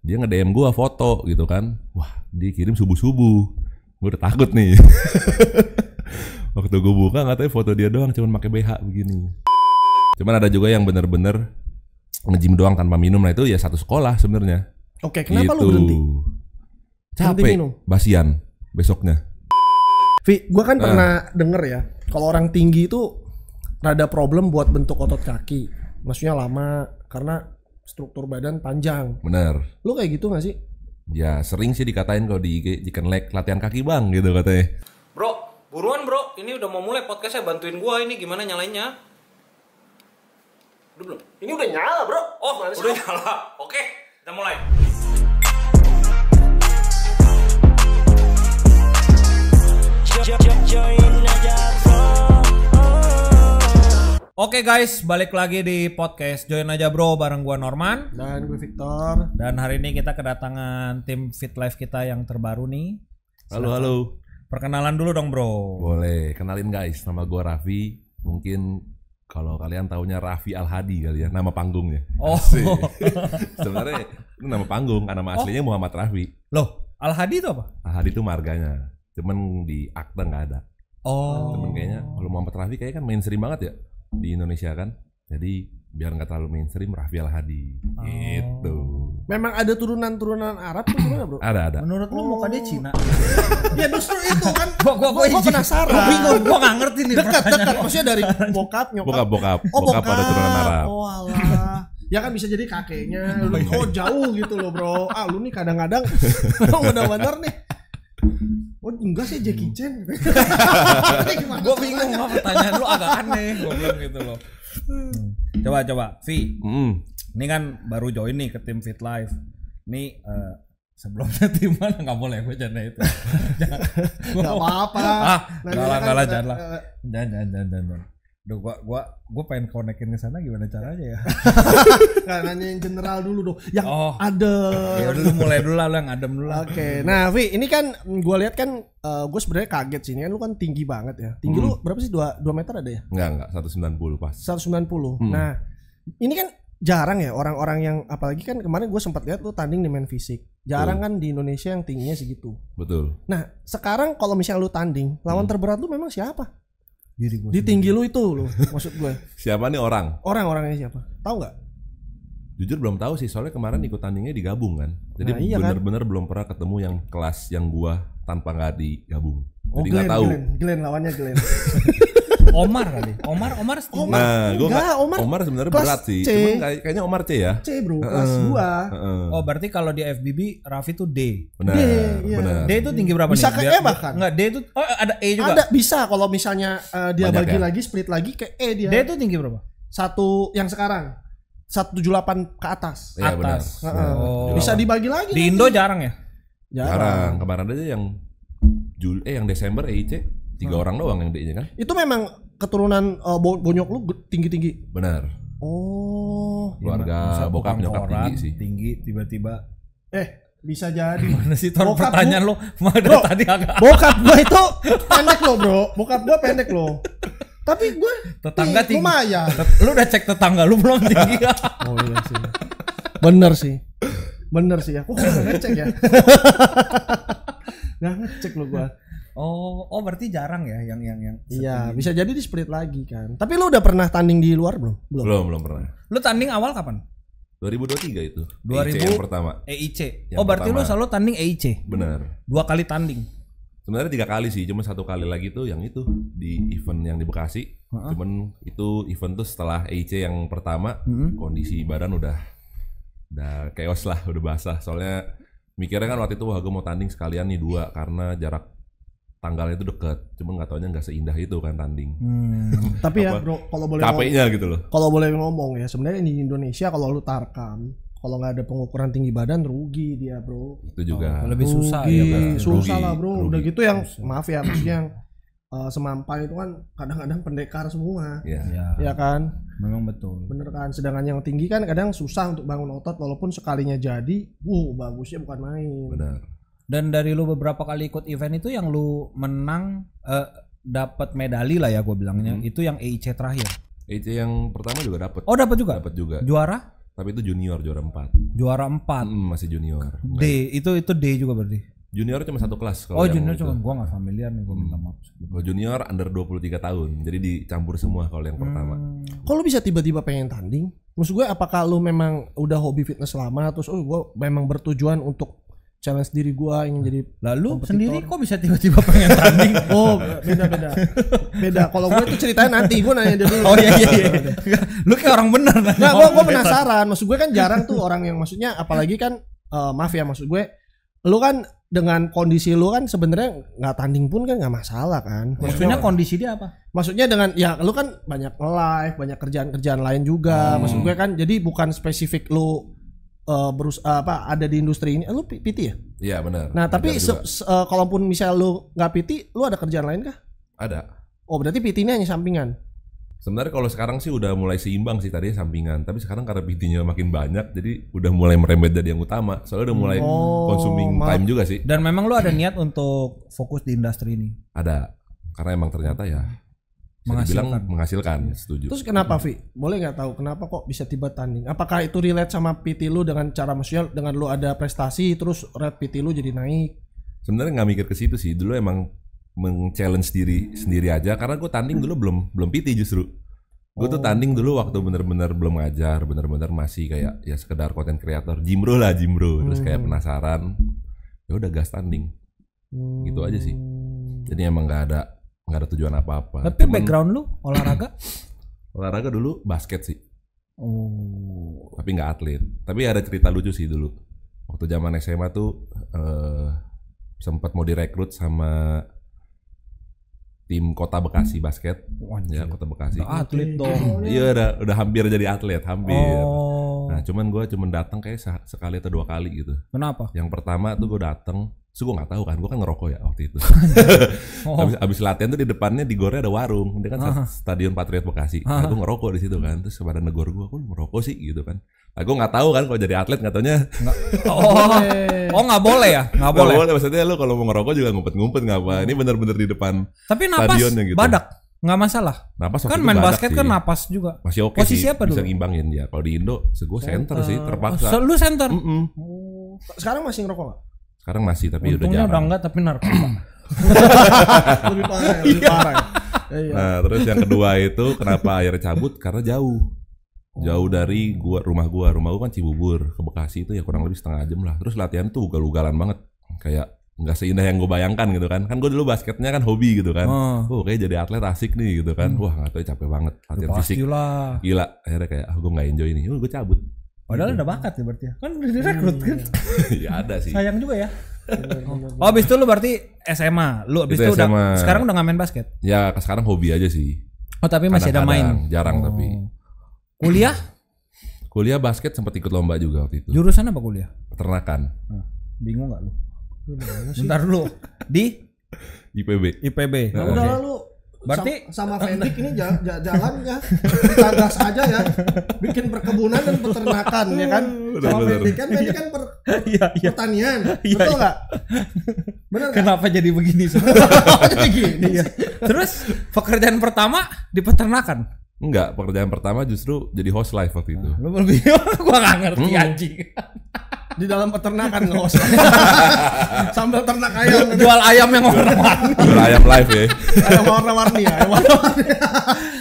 Dia nge-DM gua foto gitu kan. Wah, dia kirim subuh-subuh. Gua udah takut nih. Waktu gua buka katanya foto dia doang cuman pakai BH begini. Cuman ada juga yang bener-bener nge-gym doang tanpa minum. Nah itu ya satu sekolah sebenarnya. Oke, kenapa gitu. lu berhenti? Capek, basian besoknya. Vi, gua kan pernah denger ya, kalau orang tinggi itu rada problem buat bentuk otot kaki. Maksudnya lama karena struktur badan panjang. Bener. Lu kayak gitu gak sih? Ya sering sih dikatain kalau di IG chicken leg latihan kaki bang gitu katanya. Bro, buruan bro, ini udah mau mulai podcastnya, bantuin gua ini gimana nyalainnya. Udah belum? Ini udah nyala bro. Oh, udah nyala. Oke, kita mulai. Oke guys, balik lagi di podcast Join Aja Bro bareng gua Norman Dan gue Victor. dan hari ini kita kedatangan tim Fit Life kita yang terbaru nih. Halo. Perkenalan dulu dong bro. Boleh, kenalin guys, nama gua Raffi. Mungkin kalau kalian taunya Raffi Al-Hadi kali ya, nama panggungnya. Oh. Asik. Sebenarnya itu nama panggung, nama aslinya Muhammad Raffi. Loh, Al-Hadi itu apa? Al-Hadi itu marganya, cuman di akte nggak ada. Oh. Cuman kayaknya kalau Muhammad Raffi kayaknya kan mainstream banget ya di Indonesia kan. Jadi biar nggak terlalu mainstream, Raffi Al-Hadi. Gitu. Memang ada turunan-turunan Arab tuh gimana bro? Ada. Menurut lu muka dia Cina? Ya justru itu kan. Gua penasaran. Gua bingung, gua nggak ngerti nih. Dekat. Maksudnya dari bokap, nyokap. Bokap. Oh, Bokap ada turunan Arab. Oh alah. Ya kan bisa jadi kakeknya. Oh jauh gitu loh bro. Ah lu nih kadang-kadang benar-benar nih. Oh enggak sih Jackie Chan. Gue bingung mah, pertanyaan lu agak aneh. Gue bilang gitu loh. Coba Vi. Ini kan baru join nih ke tim Fit Life. Ini sebelumnya tim mana, nggak boleh bercanda itu. Nggak apa-apa. Enggak lah, jangan. Duh, gua pengen konekin ke sana, gimana caranya ya? Nggak nanyain general dulu dong. Yang ada. Ya udah lu mulai dulu lah, yang adem dulu. Oke. Nah, Vi, ini kan gue lihat kan gue sebenarnya kaget sih. Ini kan lu kan tinggi banget ya. Tinggi lu berapa sih? 2 meter ada ya? Enggak, 190 pas. 190. Nah, ini kan jarang ya orang-orang yang, apalagi kan kemarin gue sempat lihat lu tanding di main fisik. Jarang kan di Indonesia yang tingginya segitu. Betul. Nah, sekarang kalau misalnya lu tanding, lawan terberat lu memang siapa? Di tinggi lu itu loh, maksud gue. Siapa nih orang? Orang-orangnya siapa? Tahu nggak? Jujur belum tahu sih, soalnya kemarin ikut tandingnya digabung kan. Jadi Nah, iya bener-bener belum pernah ketemu yang kelas yang gua tanpa nggak digabung. Oh, Jadi nggak tahu. Glenn lawannya Glenn. Omar kali. Omar setinggi. Nah, Omar sebenarnya kelas berat sih. C. Cuman kayaknya Omar C ya. C bro, kelas 2. Oh, berarti kalau di FBB Raffi tuh D. Benar, iya. benar. D itu tinggi berapa Bisa nih? ke E bahkan. Enggak, D itu ada E juga. Ada, bisa kalau misalnya dia Banyak bagi ya? lagi, split lagi ke E dia. D itu tinggi berapa? Satu yang sekarang 178 ke atas. Iya benar. Atas. Benar. Oh. Bisa dibagi lagi. Di Indo jarang ya? Jarang. Kemarin aja yang yang Desember EIC 3 orang doang yang D-nya kan. Itu memang keturunan bonyok lu tinggi-tinggi. Benar. Oh. Keluarga bokap nyokap tinggi sih. Tinggi tiba-tiba. Bisa jadi. Mana sih Tor, Bokap pertanyaan lu? Bro, Tadi agak bokap gua itu pendek loh bro. Bokap gua pendek loh. Tapi gue tetangga tinggi. Lumayan. Lu udah cek tetangga lu belum tinggi? Oh iya sih. Bener sih ya. Kok gak ngecek ya? Gak ngecek lo gua. Oh berarti jarang ya yang Iya, bisa jadi di split lagi kan. Tapi lu udah pernah tanding di luar belum? Belum pernah. Lu tanding awal kapan? 2023 itu. 2000 EIC yang pertama. EIC. Yang Berarti pertama. lu selalu tanding EIC. Benar. 2 kali tanding. Sebenarnya 3 kali sih, cuma 1 kali lagi tuh yang itu di event yang di Bekasi. Cuman itu event tuh setelah EIC yang pertama, kondisi badan udah chaos lah, udah basah. Soalnya mikirnya kan waktu itu wah gue mau tanding sekalian nih 2 karena jarak tanggalnya itu deket. Cuma nggak taunya nggak seindah itu kan tanding. Tapi ya bro, kalau boleh capeknya gitu loh. Kalau boleh ngomong ya, sebenarnya di Indonesia kalau lu tarkam, kalau nggak ada pengukuran tinggi badan rugi dia bro. Itu juga. Lebih susah rugi, ya. Susah lah bro. Rugi. Udah gitu yang maaf ya, maksudnya yang semampai itu kan kadang-kadang pendekar semua. Iya. Ya kan? Memang betul. Bener kan? Sedangkan yang tinggi kan kadang susah untuk bangun otot, walaupun sekalinya jadi, bagusnya bukan main. Benar. Dan dari lu beberapa kali ikut event itu yang lu menang dapat medali lah ya gue bilangnya, itu yang EIC terakhir. EIC yang pertama juga dapat. Oh dapat juga. Dapat juga. Juara? Tapi itu junior juara 4. Juara 4. Masih junior. D, itu D juga berarti. Junior cuma satu kelas. Oh junior cuma, gua nggak familiar nih, gua minta maaf. Kalau junior under 23 tahun, jadi dicampur semua kalau yang pertama. Kok lu bisa tiba-tiba pengen tanding? Maksud gue apakah lu memang udah hobi fitness lama terus gue memang bertujuan untuk challenge diri gue ingin jadi lalu kompetitor? Sendiri kok bisa tiba-tiba pengen tanding? Oh beda. Kalau gue itu ceritanya nanti gue nanya dulu. Oh iya. Lu kayak orang bener. Nah gue penasaran. Maksud gue kan jarang tuh orang yang maksudnya apalagi kan maaf ya maksud gue, lu kan dengan kondisi lu kan sebenarnya nggak tanding pun kan nggak masalah kan. Maksudnya kondisi dia apa? Maksudnya dengan ya lu kan banyak live, banyak kerjaan-kerjaan lain juga. Maksud gue kan jadi bukan spesifik lu ada di industri ini. Lu PT ya? Iya benar. Nah tapi kalaupun misal lu nggak PT, lu ada kerjaan lain kah? Ada. Oh berarti PT ini hanya sampingan. Sebenarnya kalau sekarang sih udah mulai seimbang sih, tadinya sampingan. Tapi sekarang karena PT-nya makin banyak, jadi udah mulai merembet jadi yang utama. Soalnya udah mulai consuming time juga sih. Dan memang lu ada niat untuk fokus di industri ini? Ada. Karena emang ternyata ya menghasilkan. Setuju. Terus kenapa Vi? Boleh nggak tahu kenapa kok bisa tiba tanding? Apakah itu relate sama PT lu dengan cara maksudnya dengan lu ada prestasi terus rate PT lu jadi naik? Sebenarnya nggak mikir ke situ sih. Dulu emang men-challenge diri sendiri aja karena gue tanding dulu belum PT justru. Gue tuh tanding dulu waktu bener-bener belum ngajar, bener-bener masih kayak ya sekedar content creator, jimbro. Terus kayak penasaran, ya udah gas tanding. Gitu aja sih. Jadi emang nggak ada tujuan apa-apa. Tapi background lu olahraga? Olahraga dulu basket sih. Oh. Tapi nggak atlet. Tapi ada cerita lucu sih dulu. Waktu zaman SMA tuh sempat mau direkrut sama tim Kota Bekasi basket. Ya, Kota Bekasi. Atlet dong. Iya udah hampir jadi atlet, hampir. Oh. Nah, cuman gue datang kayak sekali atau 2 kali gitu. Kenapa? Yang pertama tuh gue datang, gue nggak tahu kan, gue kan ngerokok ya waktu itu. Abis latihan tuh di depannya di gornya ada warung, dia kan Stadion Patriot Bekasi. Nah, gue ngerokok di situ kan, terus pada negor gue, kok ngerokok sih gitu kan. Nah, gue nggak tahu kan kalau jadi atlet nggak taunya. Oh nggak boleh ya? Nggak boleh. Maksudnya lo kalau mau ngerokok juga ngumpet-ngumpet nggak apa. Ini bener-bener di depan. Tapi napas gitu. Badak nggak masalah. Napas kan main basket sih. Kan napas juga. Masih oke sih. Posisi apa dulu? Bisa ngimbangin ya. Kalau di Indo, gue center sih terpaksa. Lu center? Sekarang masih ngerokok nggak? Sekarang masih tapi untungnya udah jarang. Udah enggak tapi narkoba. Lebih parah. Nah terus yang kedua itu kenapa akhirnya cabut karena jauh dari rumah gua kan Cibubur ke Bekasi itu ya kurang lebih setengah jam lah. Terus latihan tuh ugal-ugalan banget, kayak nggak seindah yang gue bayangkan gitu kan. Kan gue dulu basketnya kan hobi gitu kan. Kayak jadi atlet asik nih gitu kan. Wah nggak tahu capek banget latihan fisik. Gila. Akhirnya kayak gue nggak enjoy ini. Gue cabut. Padahal udah bakat ya berarti ya. Kan udah direkrut kan. Ya ada sih. Sayang juga ya. Oh abis itu lu berarti SMA. Lu abis itu udah sekarang udah nggak main basket? Ya sekarang hobi aja sih. Oh tapi masih ada main? Jarang tapi. Kuliah? Kuliah basket sempat ikut lomba juga waktu itu. Jurusan apa kuliah? Peternakan. Bingung gak lu? Bentar dulu. Di? IPB. Nah, udah lalu berarti sama Fendik ini jalan ya. Kita gas aja ya. Bikin perkebunan dan peternakan ya kan. Sama Fendik kan pertanian. Betul enggak? Benar. Kenapa jadi begini? Jadi gini. Terus pekerjaan pertama di peternakan? Enggak, pekerjaan pertama justru jadi host live waktu itu. Lu lebih gua enggak ngerti anjing. Di dalam peternakan nge-host. Sambil ternak ayam. Jual ayam yang warna-warni. Jual ayam live ya. Ayam warna-warni ya.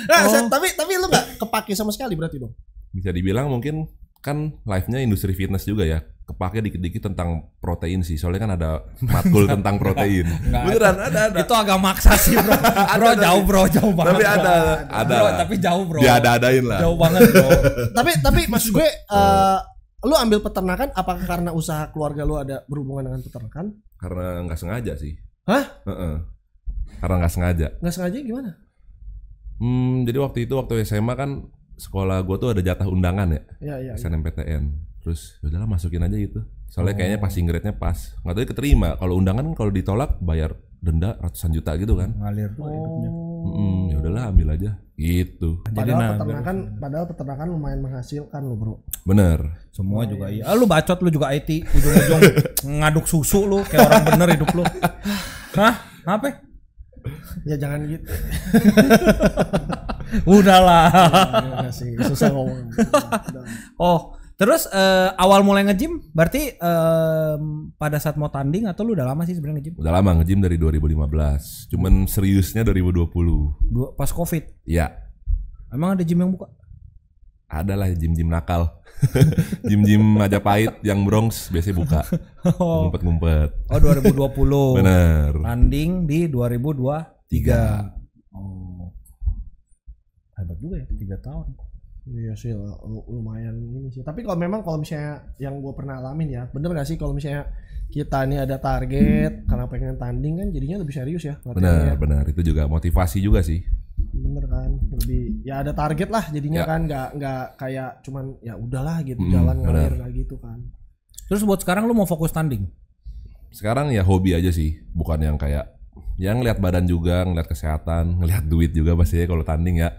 Nah, tapi lu enggak kepake sama sekali berarti dong. Bisa dibilang mungkin kan live-nya industri fitness juga ya. Kepake dikit-dikit tentang protein sih. Soalnya kan ada matkul tentang protein. Beneran ada. Itu agak maksa sih, Bro. Jauh banget. Tapi ada. Bro, tapi jauh, Bro. Ya ada-adain lah. Jauh banget, Bro. tapi maksud gue lu ambil peternakan apakah karena usaha keluarga lu ada berhubungan dengan peternakan? Karena nggak sengaja sih. Hah? Karena nggak sengaja. Nggak sengaja gimana? Jadi waktu SMA kan sekolah gue tuh ada jatah undangan ya. Iya. SNMPTN. Terus udahlah masukin aja gitu. Soalnya kayaknya passing grade-nya pas. Nggak tahu keterima. Kalau undangan kalau ditolak bayar denda ratusan juta gitu kan. Ngalir hidupnya. Ya udahlah ambil aja gitu. Padahal peternakan lumayan menghasilkan lo bro. Bener. Semua juga iya. Lu bacot lu juga IT. Ujung-ujung ngaduk susu lu kayak orang bener hidup lu. Hah? Apa? Ya jangan gitu. Udahlah. Susah ngomong. Oh Terus awal mulai nge-gym berarti pada saat mau tanding atau lu udah lama sih sebenarnya nge-gym? Udah lama nge-gym dari 2015. Cuman seriusnya 2020. Pas Covid. Iya. Emang ada gym yang buka? Ada lah gym-gym nakal. Gym-gym Majapahit yang Bronx biasanya buka. Ngumpet-ngumpet. Oh 2020. Bener. Tanding di 2023. Oh. Hebat juga ya 3 tahun. Iya sih lumayan ini sih. Tapi kalau misalnya yang gue pernah alamin ya, bener gak sih kalau misalnya kita nih ada target karena pengen tanding kan jadinya lebih serius ya. Benar. Itu juga motivasi juga sih. Bener kan, lebih ya ada target lah jadinya ya. Kan nggak kayak cuman ya udahlah gitu jalan ngalir kayak gitu kan. Terus buat sekarang lu mau fokus tanding? Sekarang ya hobi aja sih, bukan yang kayak yang ngeliat badan juga, ngeliat kesehatan, ngeliat duit juga pasti ya kalau tanding ya.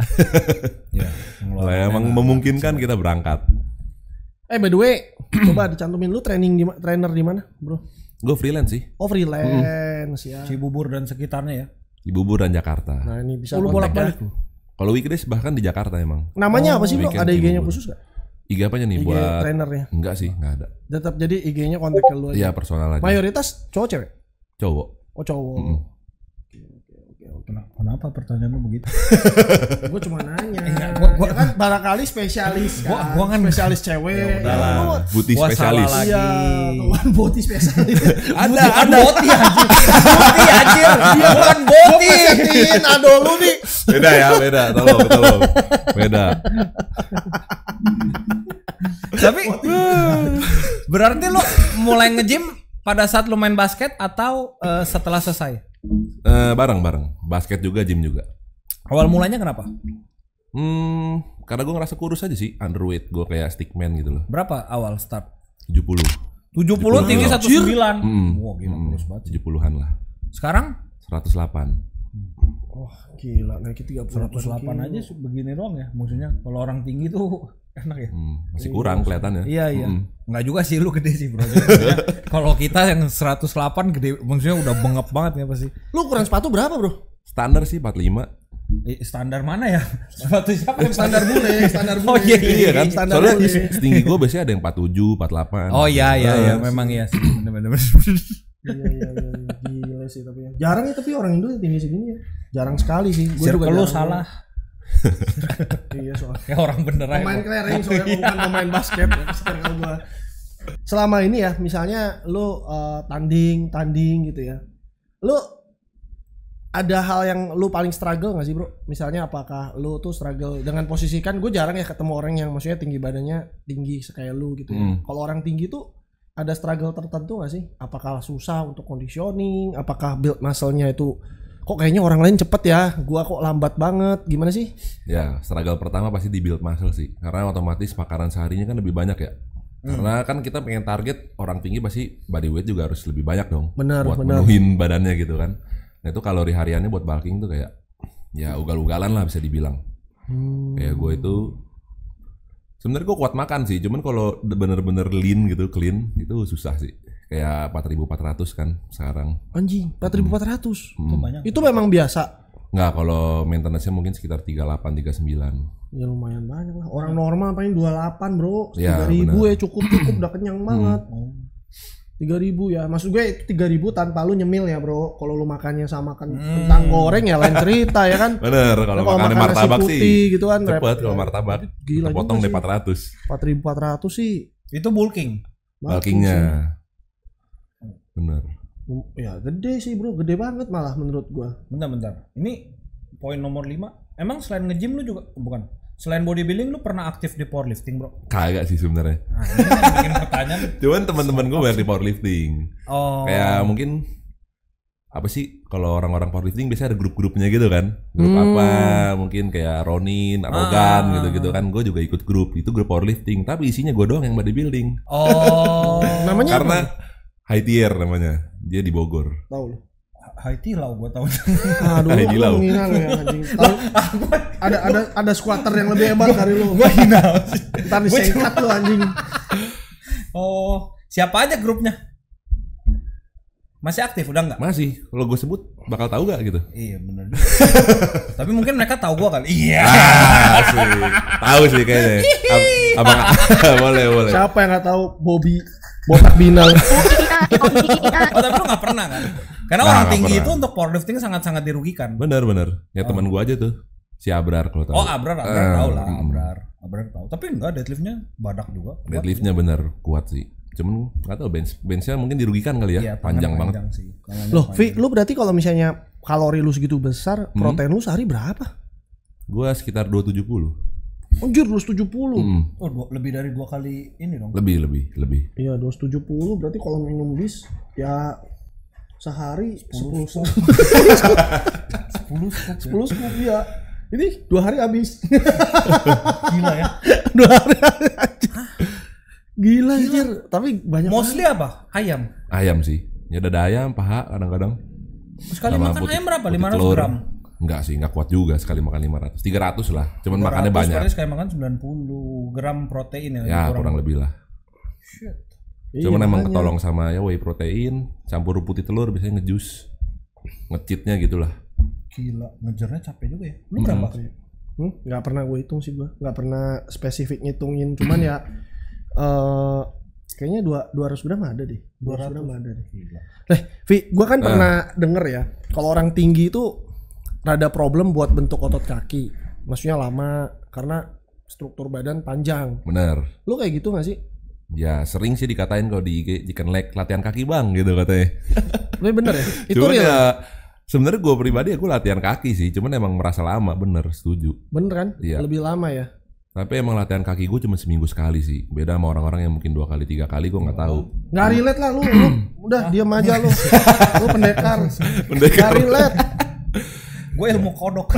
Ya kalau emang memungkinkan kita berangkat. By the way, coba dicantumin lu trainer di mana, bro? Gue freelance sih. Oh freelance ya. Cibubur dan sekitarnya ya. Cibubur dan Jakarta. Nah ini bisa lu bolak-balik lu. Kalau weekdays bahkan di Jakarta emang. Namanya apa sih bro? Ada IG-nya khusus gak? IG apanya nih IG buat trainernya? Enggak sih, enggak ada. Tetap jadi IG-nya kontak ke lu aja. Iya personal aja. Mayoritas cowok cewek? Cowok. Oh cowok. Kenapa pertanyaan lu begitu? Gue cuma nanya. Gua kan barangkali spesialis kan. Gua kan spesialis cewek. Buti spesialis. Iya, bukan boti spesialis. Ada boti anjir. Boti anjir. Bukan boti. Pesetin ado lu nih. Beda. Tolong. Beda. Tapi berarti lu mulai nge-gym pada saat lu main basket atau setelah selesai? Bareng. Basket juga, gym juga. Awal mulanya kenapa? Karena gue ngerasa kurus aja sih, underweight. Gue kayak stickman gitu loh. Berapa awal start? 70 tinggi 19. Wah gila kurus banget. 70-an lah. Sekarang? 108. Oh gila, naik 108 aja begini doang ya. Maksudnya kalau orang tinggi tuh enak ya. Masih kurang kelihatannya. Iya. Enggak juga sih lu gede sih bro. Kalau kita yang 108 gede, maksudnya udah bengep banget ya pasti. Lu ukuran sepatu berapa bro? Standar sih 45. Standar mana ya? Sepatu siapa yang standar bule? Oh iya kan. Standar soalnya bule. Setinggi gue biasanya ada yang 47, 48. Oh iya, memang iya sih. Bener. Iya, gila sih tapi ya. Jarang ya tapi orang Indo yang tinggi segini ya. Jarang sekali sih. Gue juga lu salah. Iya soalnya. Kayak orang beneran. Pemain kelereng soalnya bukan pemain basket ya. Circle gua. Selama ini ya, misalnya lu tanding gitu ya. Lu ada hal yang lu paling struggle gak sih bro? Misalnya apakah lu tuh struggle dengan posisi kan gue jarang ya ketemu orang yang maksudnya tinggi badannya tinggi kayak lu gitu ya. Kalau orang tinggi tuh ada struggle tertentu gak sih? Apakah susah untuk conditioning? Apakah build muscle-nya itu kok kayaknya orang lain cepet ya? Gua kok lambat banget. Gimana sih? Ya, struggle pertama pasti di build muscle sih. Karena otomatis makanan seharinya kan lebih banyak ya. Karena kan kita pengen target orang tinggi pasti body weight juga harus lebih banyak dong. Benar. Menuhin badannya gitu kan. Nah itu kalori hariannya buat bulking tuh kayak ya ugal-ugalan lah bisa dibilang. Kayak gue itu sebenarnya gue kuat makan sih, cuman kalau bener-bener lean gitu, clean itu susah sih. Kayak 4.400 kan sekarang. Anjing, 4.400. Itu banyak. Itu memang biasa. Enggak, kalau maintenance-nya mungkin sekitar 38, 39. Ya lumayan banyak lah. Orang normal paling 28 bro. 3.000 Ya, ya cukup udah kenyang banget. 3.000 ya. Maksud gue 3.000 tanpa lu nyemil ya bro. Kalau lu makannya sama kentang goreng ya lain cerita ya kan. Bener, kalau makannya martabak sih gitu kan cepet kalau martabak. Gila potong deh 400. 4.400 sih. Itu bulking. Bulkingnya. Bener. Ya gede sih bro, gede banget malah menurut gua. Bentar. Ini poin nomor 5. Emang selain nge-gym lu juga bukan? Selain bodybuilding lu pernah aktif di powerlifting, bro? Kagak sih sebenarnya. Nah, ini kan bikin pertanyaan. Cuman teman-teman gue banyak di powerlifting. Oh. Kayak mungkin apa sih kalau orang-orang powerlifting biasanya ada grup-grupnya gitu kan. Grup apa? Mungkin kayak Ronin, Arogan gitu-gitu kan. Gue juga ikut grup. Itu grup powerlifting, tapi isinya gue doang yang bodybuilding. Oh. Namanya karena apa? High Tier namanya. Dia di Bogor. Tahu lu. High Tilau gue tahu. Aduh, High Tilau. Menghina lu ya anjing. Ada squatter yang lebih hebat dari lu. Gue hina. Entar disengkat lu anjing. Oh, siapa aja grupnya? Masih aktif udah enggak? Masih. Kalau gue sebut bakal tahu gak gitu? Iya benar. Tapi mungkin mereka tahu gua kali. Iya. Tahu sih kayaknya. Abang boleh. Siapa yang nggak tahu Bobby botak binal? Oh tapi lu nggak pernah kan? Karena orang tinggi itu untuk powerlifting sangat-sangat dirugikan. Bener. Ya teman gua aja tuh. Si Abrar kalau tahu. Oh Abrar tahu lah. Abrar tahu. Tapi enggak, deadliftnya badak juga. Deadliftnya bener kuat sih. Cuman nggak tahu benchnya mungkin dirugikan kali ya. Iya, panjang banget. Sih. Loh, Vi, lu berarti kalau misalnya kalori lu segitu besar, protein lu sehari berapa? Gua sekitar 270. Anjir, 270. Oh, lebih dari 2 kali ini dong. Lebih. Iya, 270 berarti kalau minum bis ya sehari 10 scoop. 10 scoop ya. Ini 2 hari habis. Gila ya. 2 hari aja. Gila anjir. Tapi banyak. Mostly apa? Ayam. Ayam sih. Ya dada ayam, paha kadang-kadang. Sekali makan ayam berapa? 500 gram? Enggak sih, enggak kuat juga sekali makan 500. 300 lah. Cuman makannya banyak. Berarti sekali makan 90 gram protein ya. Ya, kurang lebih lah. Shit. Cuman emang ketolong sama ya whey protein, campur putih telur biasanya ngejus. Nge-cheatnya gitulah. Gila, ngejarnya capek juga ya. Lu berapa? Nggak pernah gue hitung sih gue. Nggak pernah spesifik ngitungin. Cuman ya kayaknya 200 gram ada deh. 200 gram ada deh. Gila. Vi, gue kan pernah denger ya. Kalau orang tinggi itu rada problem buat bentuk otot kaki. Maksudnya lama karena struktur badan panjang. Bener. Lu kayak gitu gak sih? Ya sering sih dikatain kalau di Chicken Leg latihan kaki bang gitu katanya. Tapi bener ya? Itu cuman real. Ya sebenarnya gue pribadi aku latihan kaki sih, cuman emang merasa lama, bener, setuju. Bener kan? Iya. Lebih lama ya. Tapi emang latihan kaki gue cuma seminggu sekali sih. Beda sama orang-orang yang mungkin 2 kali 3 kali gue nggak tahu. Nggak relate lah lu udah diam aja lu. Lu pendekar. Nggak relate. Gue ilmu kodok.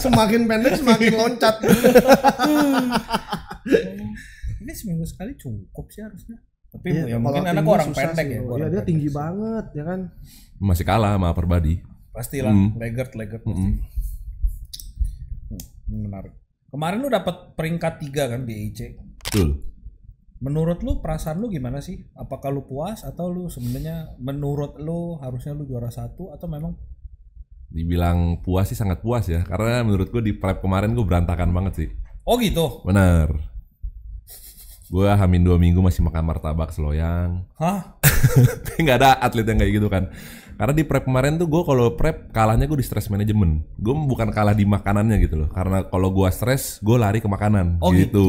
Semakin pendek semakin loncat. Ini seminggu sekali cukup sih harusnya. Tapi ya mungkin anak orang pendek ya. Iya dia tinggi banget ya kan. Masih kalah sama upper body. Pastilah, legert pasti. Menarik. Kemarin lu dapat peringkat 3 kan di EIC. Betul. Menurut lu perasaan lu gimana sih? Apakah lu puas atau lu sebenarnya menurut lu harusnya lu juara 1 atau memang? Dibilang puas sih sangat puas ya. Karena menurut gue di prep kemarin gue berantakan banget sih. Oh gitu? Bener. Gue hamin 2 minggu masih makan martabak seloyang. Hah? Nggak ada atlet yang kayak gitu kan. Karena di prep kemarin tuh gue kalau prep kalahnya gue di stress management. Gue bukan kalah di makanannya gitu loh. Karena kalau gue stres gue lari ke makanan. Oh gitu.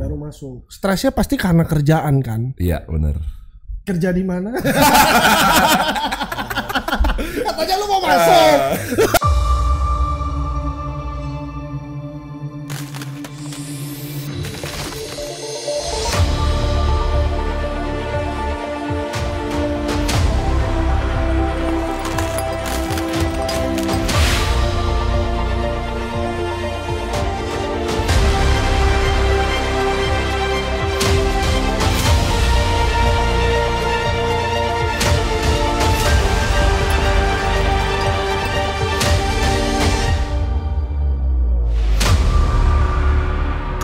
Baru masuk. Stresnya pasti karena kerjaan kan? Iya bener. Kerja di mana? Katanya lu mau masuk.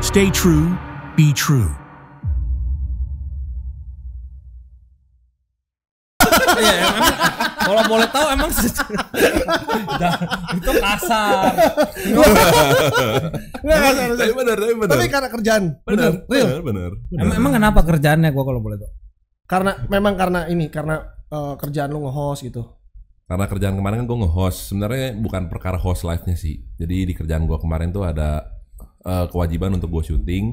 Stay true, be true. Iya, emang kalau boleh tahu emang itu kasar. Tapi bener. Tapi karena kerjaan. Bener. Emang kenapa kerjaannya gua kalau boleh tahu? Karena kerjaan lu nge-host gitu. Karena kerjaan kemarin kan gue nge-host. Sebenarnya bukan perkara host live-nya sih. Jadi di kerjaan gue kemarin tuh ada kewajiban untuk gue syuting.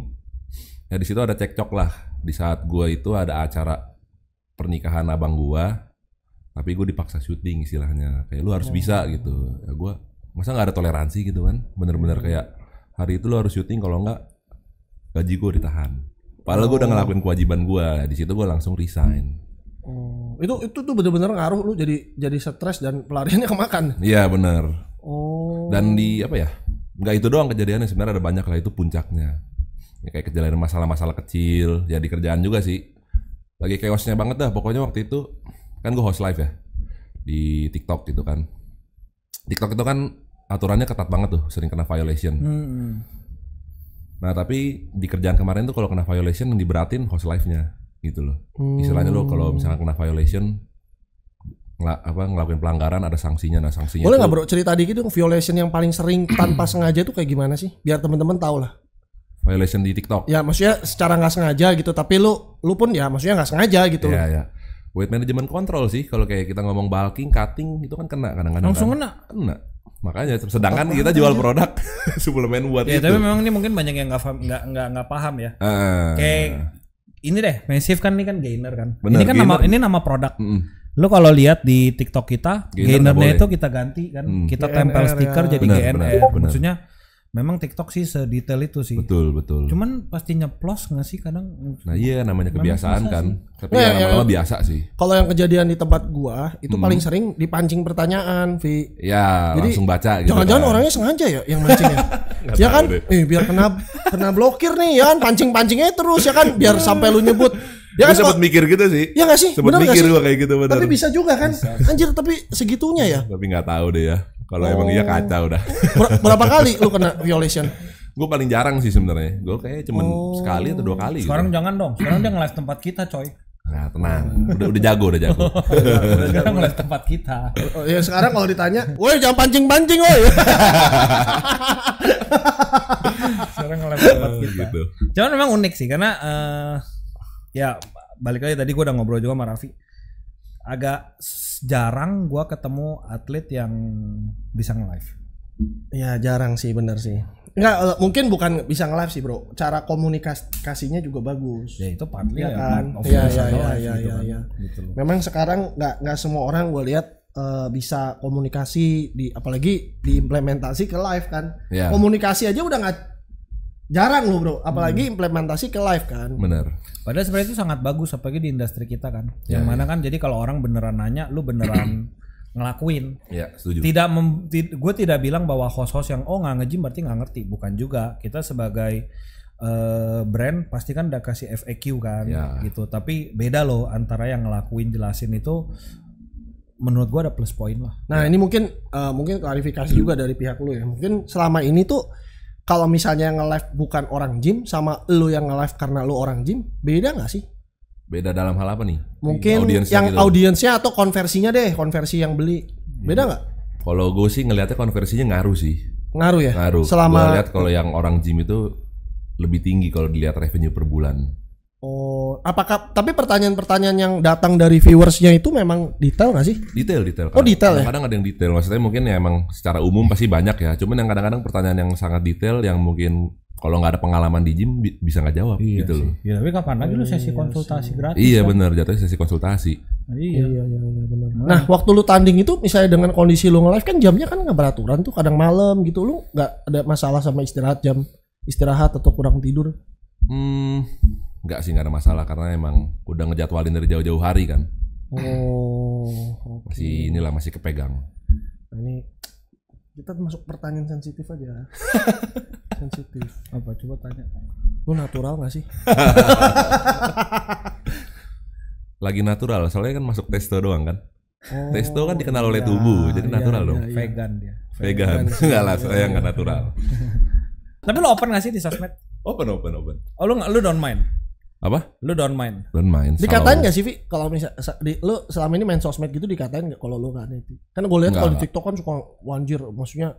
Ya di situ ada cekcok lah. Di saat gue itu ada acara pernikahan abang gue, tapi gue dipaksa syuting istilahnya. Kayak lu harus bisa gitu. Ya gue masa nggak ada toleransi gitu kan? Bener-bener kayak hari itu lu harus syuting, kalau nggak gaji gue ditahan. Padahal gue udah ngelakuin kewajiban gue. Di situ gue langsung resign. Itu tuh bener-bener ngaruh lu jadi stres dan pelariannya ke makan. Iya bener. Dan di apa ya? Nggak itu doang kejadiannya, sebenarnya ada banyak lah, itu puncaknya. Ya, kayak kejadian masalah-masalah kecil, ya di kerjaan juga sih. Lagi chaosnya banget dah, pokoknya waktu itu kan gue host live ya di TikTok gitu kan. TikTok itu kan aturannya ketat banget tuh, sering kena violation. Nah tapi di kerjaan kemarin tuh kalau kena violation yang diberatin host live-nya gitu loh. Istilahnya lo kalau misalnya kena violation ngelakuin pelanggaran ada sanksinya. Nah sanksinya boleh nggak bro cerita dikit dong violation yang paling sering tanpa sengaja tuh kayak gimana sih biar teman-teman tahu lah. Violation di TikTok ya maksudnya secara nggak sengaja gitu tapi lu pun ya maksudnya nggak sengaja gitu. Ya weight management control sih kalau kayak kita ngomong bulking cutting itu kan kena kadang-kadang langsung kena makanya sedangkan kita jual produk suplemen buat ya, itu. Tapi memang ini mungkin banyak yang nggak paham ya. Kayak ini deh, Massive kan ini kan gainer kan. Bener, ini kan gainer. nama produk. Lu kalau lihat di TikTok kita, gainernya itu kita ganti kan. Kita tempel stiker jadi GNR. Maksudnya memang TikTok sih sedetail itu sih. Betul. Cuman pasti nyeplos nggak sih kadang? Nah iya namanya kebiasaan kan. Tapi lama-lama biasa sih. Kalau yang kejadian di tempat gua itu paling sering dipancing pertanyaan, Vi. Ya jadi, langsung baca gitu. Jangan-jangan orangnya sengaja ya yang mancingnya. Ya kan? Biar kena blokir nih ya kan pancing-pancingnya terus ya kan biar sampai lu nyebut. Ya kan sempet mikir gitu sih. Ya nggak sih? Sempet mikir gua kayak gitu bener. Tapi bisa juga kan? Anjir tapi segitunya ya. Tapi nggak tahu deh ya. Kalau emang iya kacau dah. Berapa kali lu kena violation? Gue paling jarang sih sebenarnya. Gue kayak cuma sekali atau 2 kali. Sekarang gitu. Jangan dong. Sekarang dia nge-live tempat kita, coy. Nah, tenang. Udah jago. Sekarang nge-live tempat kita. Ya sekarang kalau ditanya, "Woi, jangan pancing-pancing, woi." Sekarang nge-live tempat kita. Gitu. Cuman memang unik sih karena ya balik lagi tadi gue udah ngobrol juga sama Raffi. Agak jarang gue ketemu atlet yang bisa nge-live. Ya jarang sih, bener sih. Enggak, mungkin bukan bisa nge-live sih bro. Cara komunikasinya juga bagus. Ya itu partly ya kan. Iya. Gitu. Memang sekarang nggak semua orang gue lihat bisa komunikasi apalagi diimplementasi ke live kan. Ya. Komunikasi aja udah nggak jarang loh bro, apalagi implementasi ke live kan. Bener. Padahal sebenarnya itu sangat bagus, apalagi di industri kita kan. Yang mana kan, jadi kalau orang beneran nanya, lu beneran ngelakuin. Ya, setuju. Gue tidak bilang bahwa host-host yang nggak nge-gym berarti nggak ngerti, bukan juga. Kita sebagai brand pasti kan udah kasih FAQ kan, gitu. Tapi beda loh antara yang ngelakuin jelasin itu. Menurut gue ada plus point lah. Nah ini mungkin klarifikasi juga dari pihak lu ya. Mungkin selama ini tuh kalau misalnya yang nge-live bukan orang gym sama lu yang nge-live karena lu orang gym, beda gak sih? Beda dalam hal apa nih? Mungkin audiensnya atau konversinya deh, konversi yang beli. Beda gak? Kalau gue sih ngelihatnya konversinya ngaruh sih. Ngaruh ya? Ngaruh. Gue lihat kalau yang orang gym itu lebih tinggi kalau dilihat revenue per bulan. Oh, apakah tapi pertanyaan-pertanyaan yang datang dari viewersnya itu memang detail nggak sih? Detail. Oh detail ya? Kadang ada yang detail, maksudnya mungkin ya emang secara umum pasti banyak ya. Cuman yang kadang-kadang pertanyaan yang sangat detail yang mungkin kalau nggak ada pengalaman di gym bisa nggak jawab gitu loh. Iya, tapi kapan lagi lu sesi konsultasi gratis? Iya kan? Bener, jatuhnya sesi konsultasi. Iya benar. Nah waktu lu tanding itu misalnya dengan kondisi lu nge-live kan jamnya kan nggak beraturan tuh, kadang malam gitu, lu nggak ada masalah sama jam istirahat atau kurang tidur? Enggak sih, nggak ada masalah karena emang udah ngejadwalin dari jauh-jauh hari kan. Okay. Masih kepegang. Nah, ini kita masuk pertanyaan sensitif aja. Sensitif. Apa? Coba tanya. Lu natural nggak sih? Lagi natural, soalnya kan masuk testo doang kan. Testo kan dikenal oleh tubuh, jadi natural dong. Vegan dia. Vegan. Enggak lah, saya nggak natural. Tapi lu open nggak sih di sosmed? Open. Oh lu don't mind? Apa? Lu don't mind? Don't mind. Dikatain nggak sih Vi? Kalau misalnya lu selama ini main sosmed gitu dikatain nggak kalau lu nggak neti? Kan gue lihat kalau di TikTok kan suka wanjir, maksudnya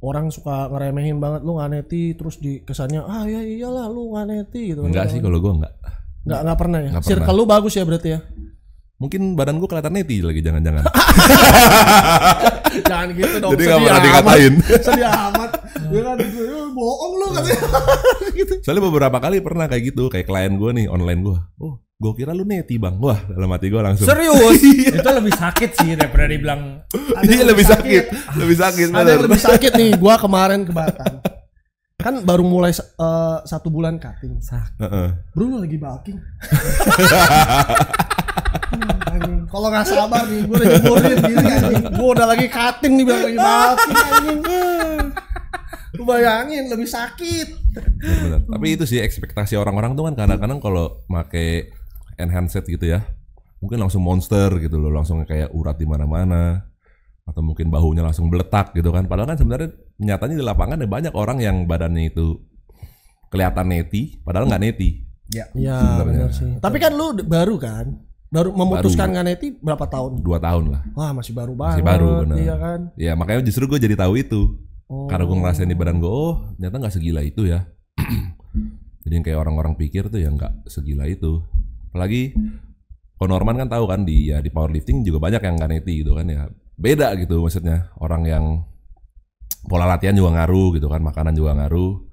orang suka ngeremehin banget lu nggak neti, terus di kesannya ya iyalah lu nggak neti gitu. Enggak sih kalau gue enggak. Nggak pernah ya. Circle lu bagus ya berarti ya? Mungkin badan gue kelihatan neti lagi, jangan-jangan. Jangan gitu dong. Jadi nggak pernah dikatain. Sedih amat. Ya kan, bohong lu katanya. Gitu. Soalnya beberapa kali pernah kayak gitu, kayak klien gue nih online gue. Oh, gue kira lu neti bang. Wah, dalam hati gue langsung. Serius? Itu lebih sakit sih daripada dibilang. Iya lebih sakit. Lebih sakit. Ada yang lebih sakit nih. Gue kemarin ke Batam. Kan baru mulai 1 bulan cutting. Bro lu lagi bulking. Kalau nggak sabar nih, gue udah jemurin diri anjing. Gue udah lagi cutting nih, bilang lagi bulking anjing. Lu bayangin lebih sakit. Bener. Tapi itu sih ekspektasi orang-orang tuh kan kadang-kadang kalau make enhanced gitu ya, mungkin langsung monster gitu loh, langsung kayak urat di mana-mana, atau mungkin bahunya langsung beletak gitu kan. Padahal kan sebenarnya nyatanya di lapangan ada banyak orang yang badannya itu kelihatan neti, padahal nggak neti. Iya benar sih. Tapi kan lu baru kan? Baru memutuskan nganeti berapa tahun? 2 tahun lah. Wah masih baru banget. Masih baru bener. Iya kan? Ya makanya justru gue jadi tahu itu. Karena gue ngerasain di badan gue, ternyata nggak segila itu ya. Jadi yang kayak orang-orang pikir tuh ya nggak segila itu. Apalagi kalau Norman kan tahu kan di powerlifting juga banyak yang nganeti gitu kan ya. Beda gitu maksudnya. Orang yang pola latihan juga ngaruh gitu kan, makanan juga ngaruh.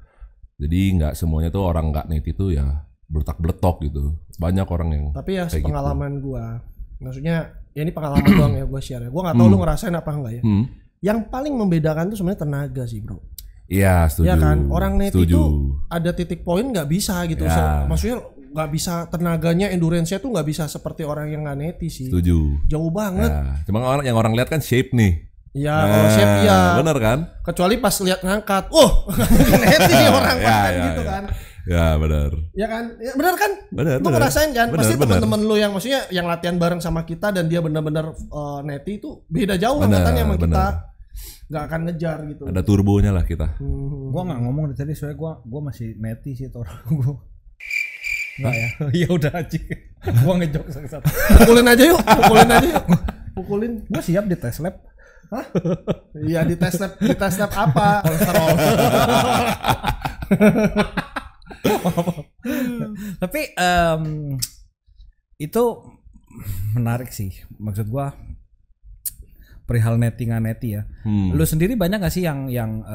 Jadi nggak semuanya tuh orang nggak neti tuh ya beletak-beletok gitu. Banyak orang yang tapi ya kayak pengalaman gitu. Gua maksudnya ya ini pengalaman doang ya gue share ya. Gue nggak tahu lu ngerasain apa enggak ya. Yang paling membedakan tuh sebenarnya tenaga sih bro. Iya setuju. Ya kan orang neti itu ada titik poin nggak bisa gitu. Ya. Maksudnya nggak bisa tenaganya, endurance-nya tuh nggak bisa seperti orang yang nggak neti sih. Setuju. Jauh banget. Ya. Cuma yang orang lihat kan shape nih. Iya, kalau shape iya. Bener kan? Kecuali pas lihat ngangkat, neti orang gitu kan. Ya benar. Ya kan? Ya, benar kan? Benar. Lu ngerasain kan? Pasti teman-teman lu yang maksudnya yang latihan bareng sama kita dan dia benar-benar neti itu beda jauh angkatannya sama kita. Nggak akan ngejar gitu. Ada turbonya lah kita. Gua nggak ngomong dari tadi soalnya gua masih neti sih orang gua. Nggak ya? Ya udah aja. Gua ngejok satu. Pukulin aja yuk. Pukulin. Gua siap di tes lab. Hah? Iya di tes lab apa? Kolesterol. Tapi itu menarik sih. Maksud gua perihal neti ya. Lu sendiri banyak gak sih yang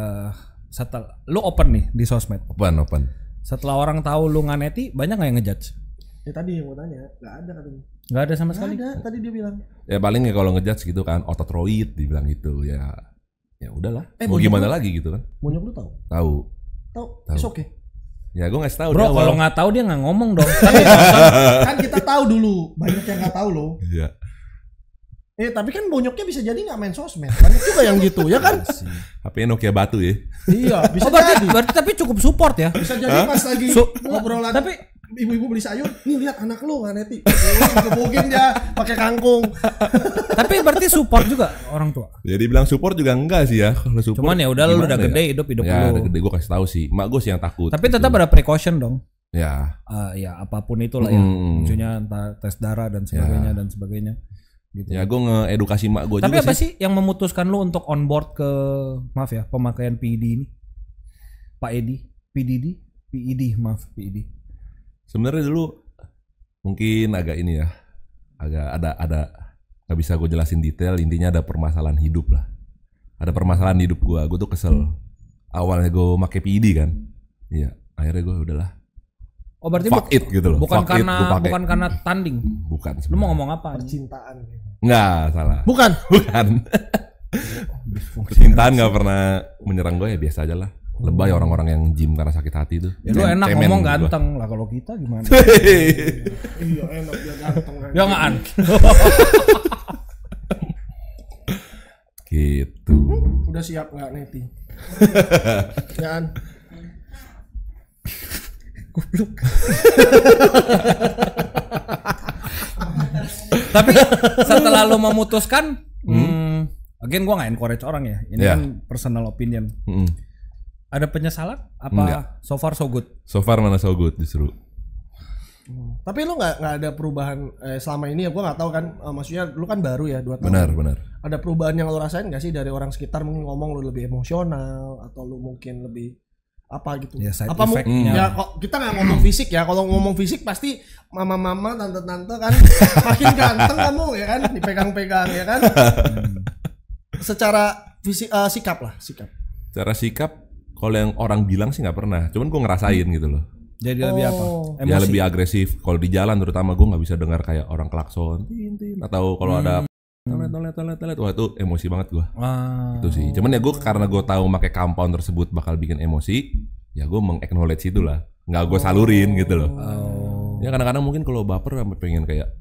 setelah lu open nih di sosmed? Open. Setelah orang tahu lu nganeti, banyak gak yang ngejudge? Ya tadi yang mau tanya, nggak ada katanya. Nggak ada sama sekali. Nggak ada, tadi dia bilang. Ya paling ya kalau ngejudge gitu kan, otot roid dibilang gitu ya. Ya udahlah. Mau gimana lagi gitu kan? Bonyok lu tahu? Tahu. It's okay. Ya gue nggak tahu. Bro, kalau nggak tahu dia nggak ngomong dong. Kan kita tahu dulu, banyak yang nggak tahu loh. Iya. Tapi kan bonyoknya bisa jadi nggak main sosmed. Banyak juga yang gitu, ya kan? HP Nokia batu ya. Iya, bisa jadi. Berarti tapi cukup support ya. Bisa jadi pas lagi ngobrolan. Tapi ibu-ibu beli sayur, nih lihat anak lu nggak neti. Gebogin dia pakai kangkung. Tapi berarti support juga orang tua. Jadi bilang support juga enggak sih ya. Kalau support. Cuman ya udah lu udah gede hidup lu. Ya udah gede gue kasih tahu sih. Mak gue sih yang takut. Tapi tetap ada precaution dong. Ya. Ya apapun itulah ya. Maksudnya entah tes darah dan sebagainya. Gitu. Ya gue ngeedukasi mak gue juga sih. Tapi apa sih yang memutuskan lu untuk on board ke pemakaian PED ini? Pak Edi, PED. Sebenarnya dulu mungkin agak ini ya, agak ada nggak bisa gue jelasin detail. Intinya ada permasalahan hidup lah. Ada permasalahan hidup gue tuh kesel. Awalnya gue pakai PED kan, iya. Akhirnya gue udahlah. Oh berarti fuck it gitu loh. Bukan karena tanding. Bukan. Lu mau ngomong apa? Percintaan. Nggak salah. Bukan. Percintaan nggak pernah menyerang gue ya biasa aja lah. Lebay orang-orang yang gym karena sakit hati tuh. Ya lu enak ngomong ganteng lah, kalau kita gimana? Iya enak dia ganteng. Jangan. Gitu. Udah siap nggak neti? Jangan. Goblok. Tapi setelah lo memutuskan, again gue nggak encourage orang ya. Ini kan personal opinion. Ada penyesalan? Apa enggak. So far so good? So far mana so good justru. Tapi lu nggak ada perubahan selama ini ya, gue nggak tahu kan. Maksudnya lu kan baru ya 2 tahun. Benar. Ada perubahan yang lu rasain nggak sih dari orang sekitar, mungkin ngomong lu lebih emosional atau lu mungkin lebih apa gitu? Ya, side apa effect-nya. Ya kok kita nggak ngomong fisik ya. Kalau ngomong fisik pasti mama-mama, tante-tante kan makin ganteng kamu ya kan, dipegang-pegang ya kan. Secara fisik sikap. Secara sikap kalau yang orang bilang sih nggak pernah. Cuman gue ngerasain gitu loh. Jadi lebih apa? Emosi. Ya lebih agresif. Kalau di jalan terutama gue nggak bisa dengar kayak orang klakson, atau kalau ada toilet, wah itu emosi banget gue. Itu sih. Cuman ya gue karena gue tahu pakai compound tersebut bakal bikin emosi, ya gue meng-acknowledge itulah. Nggak gue salurin gitu loh. Ya kadang-kadang mungkin kalau baper sampai pengen kayak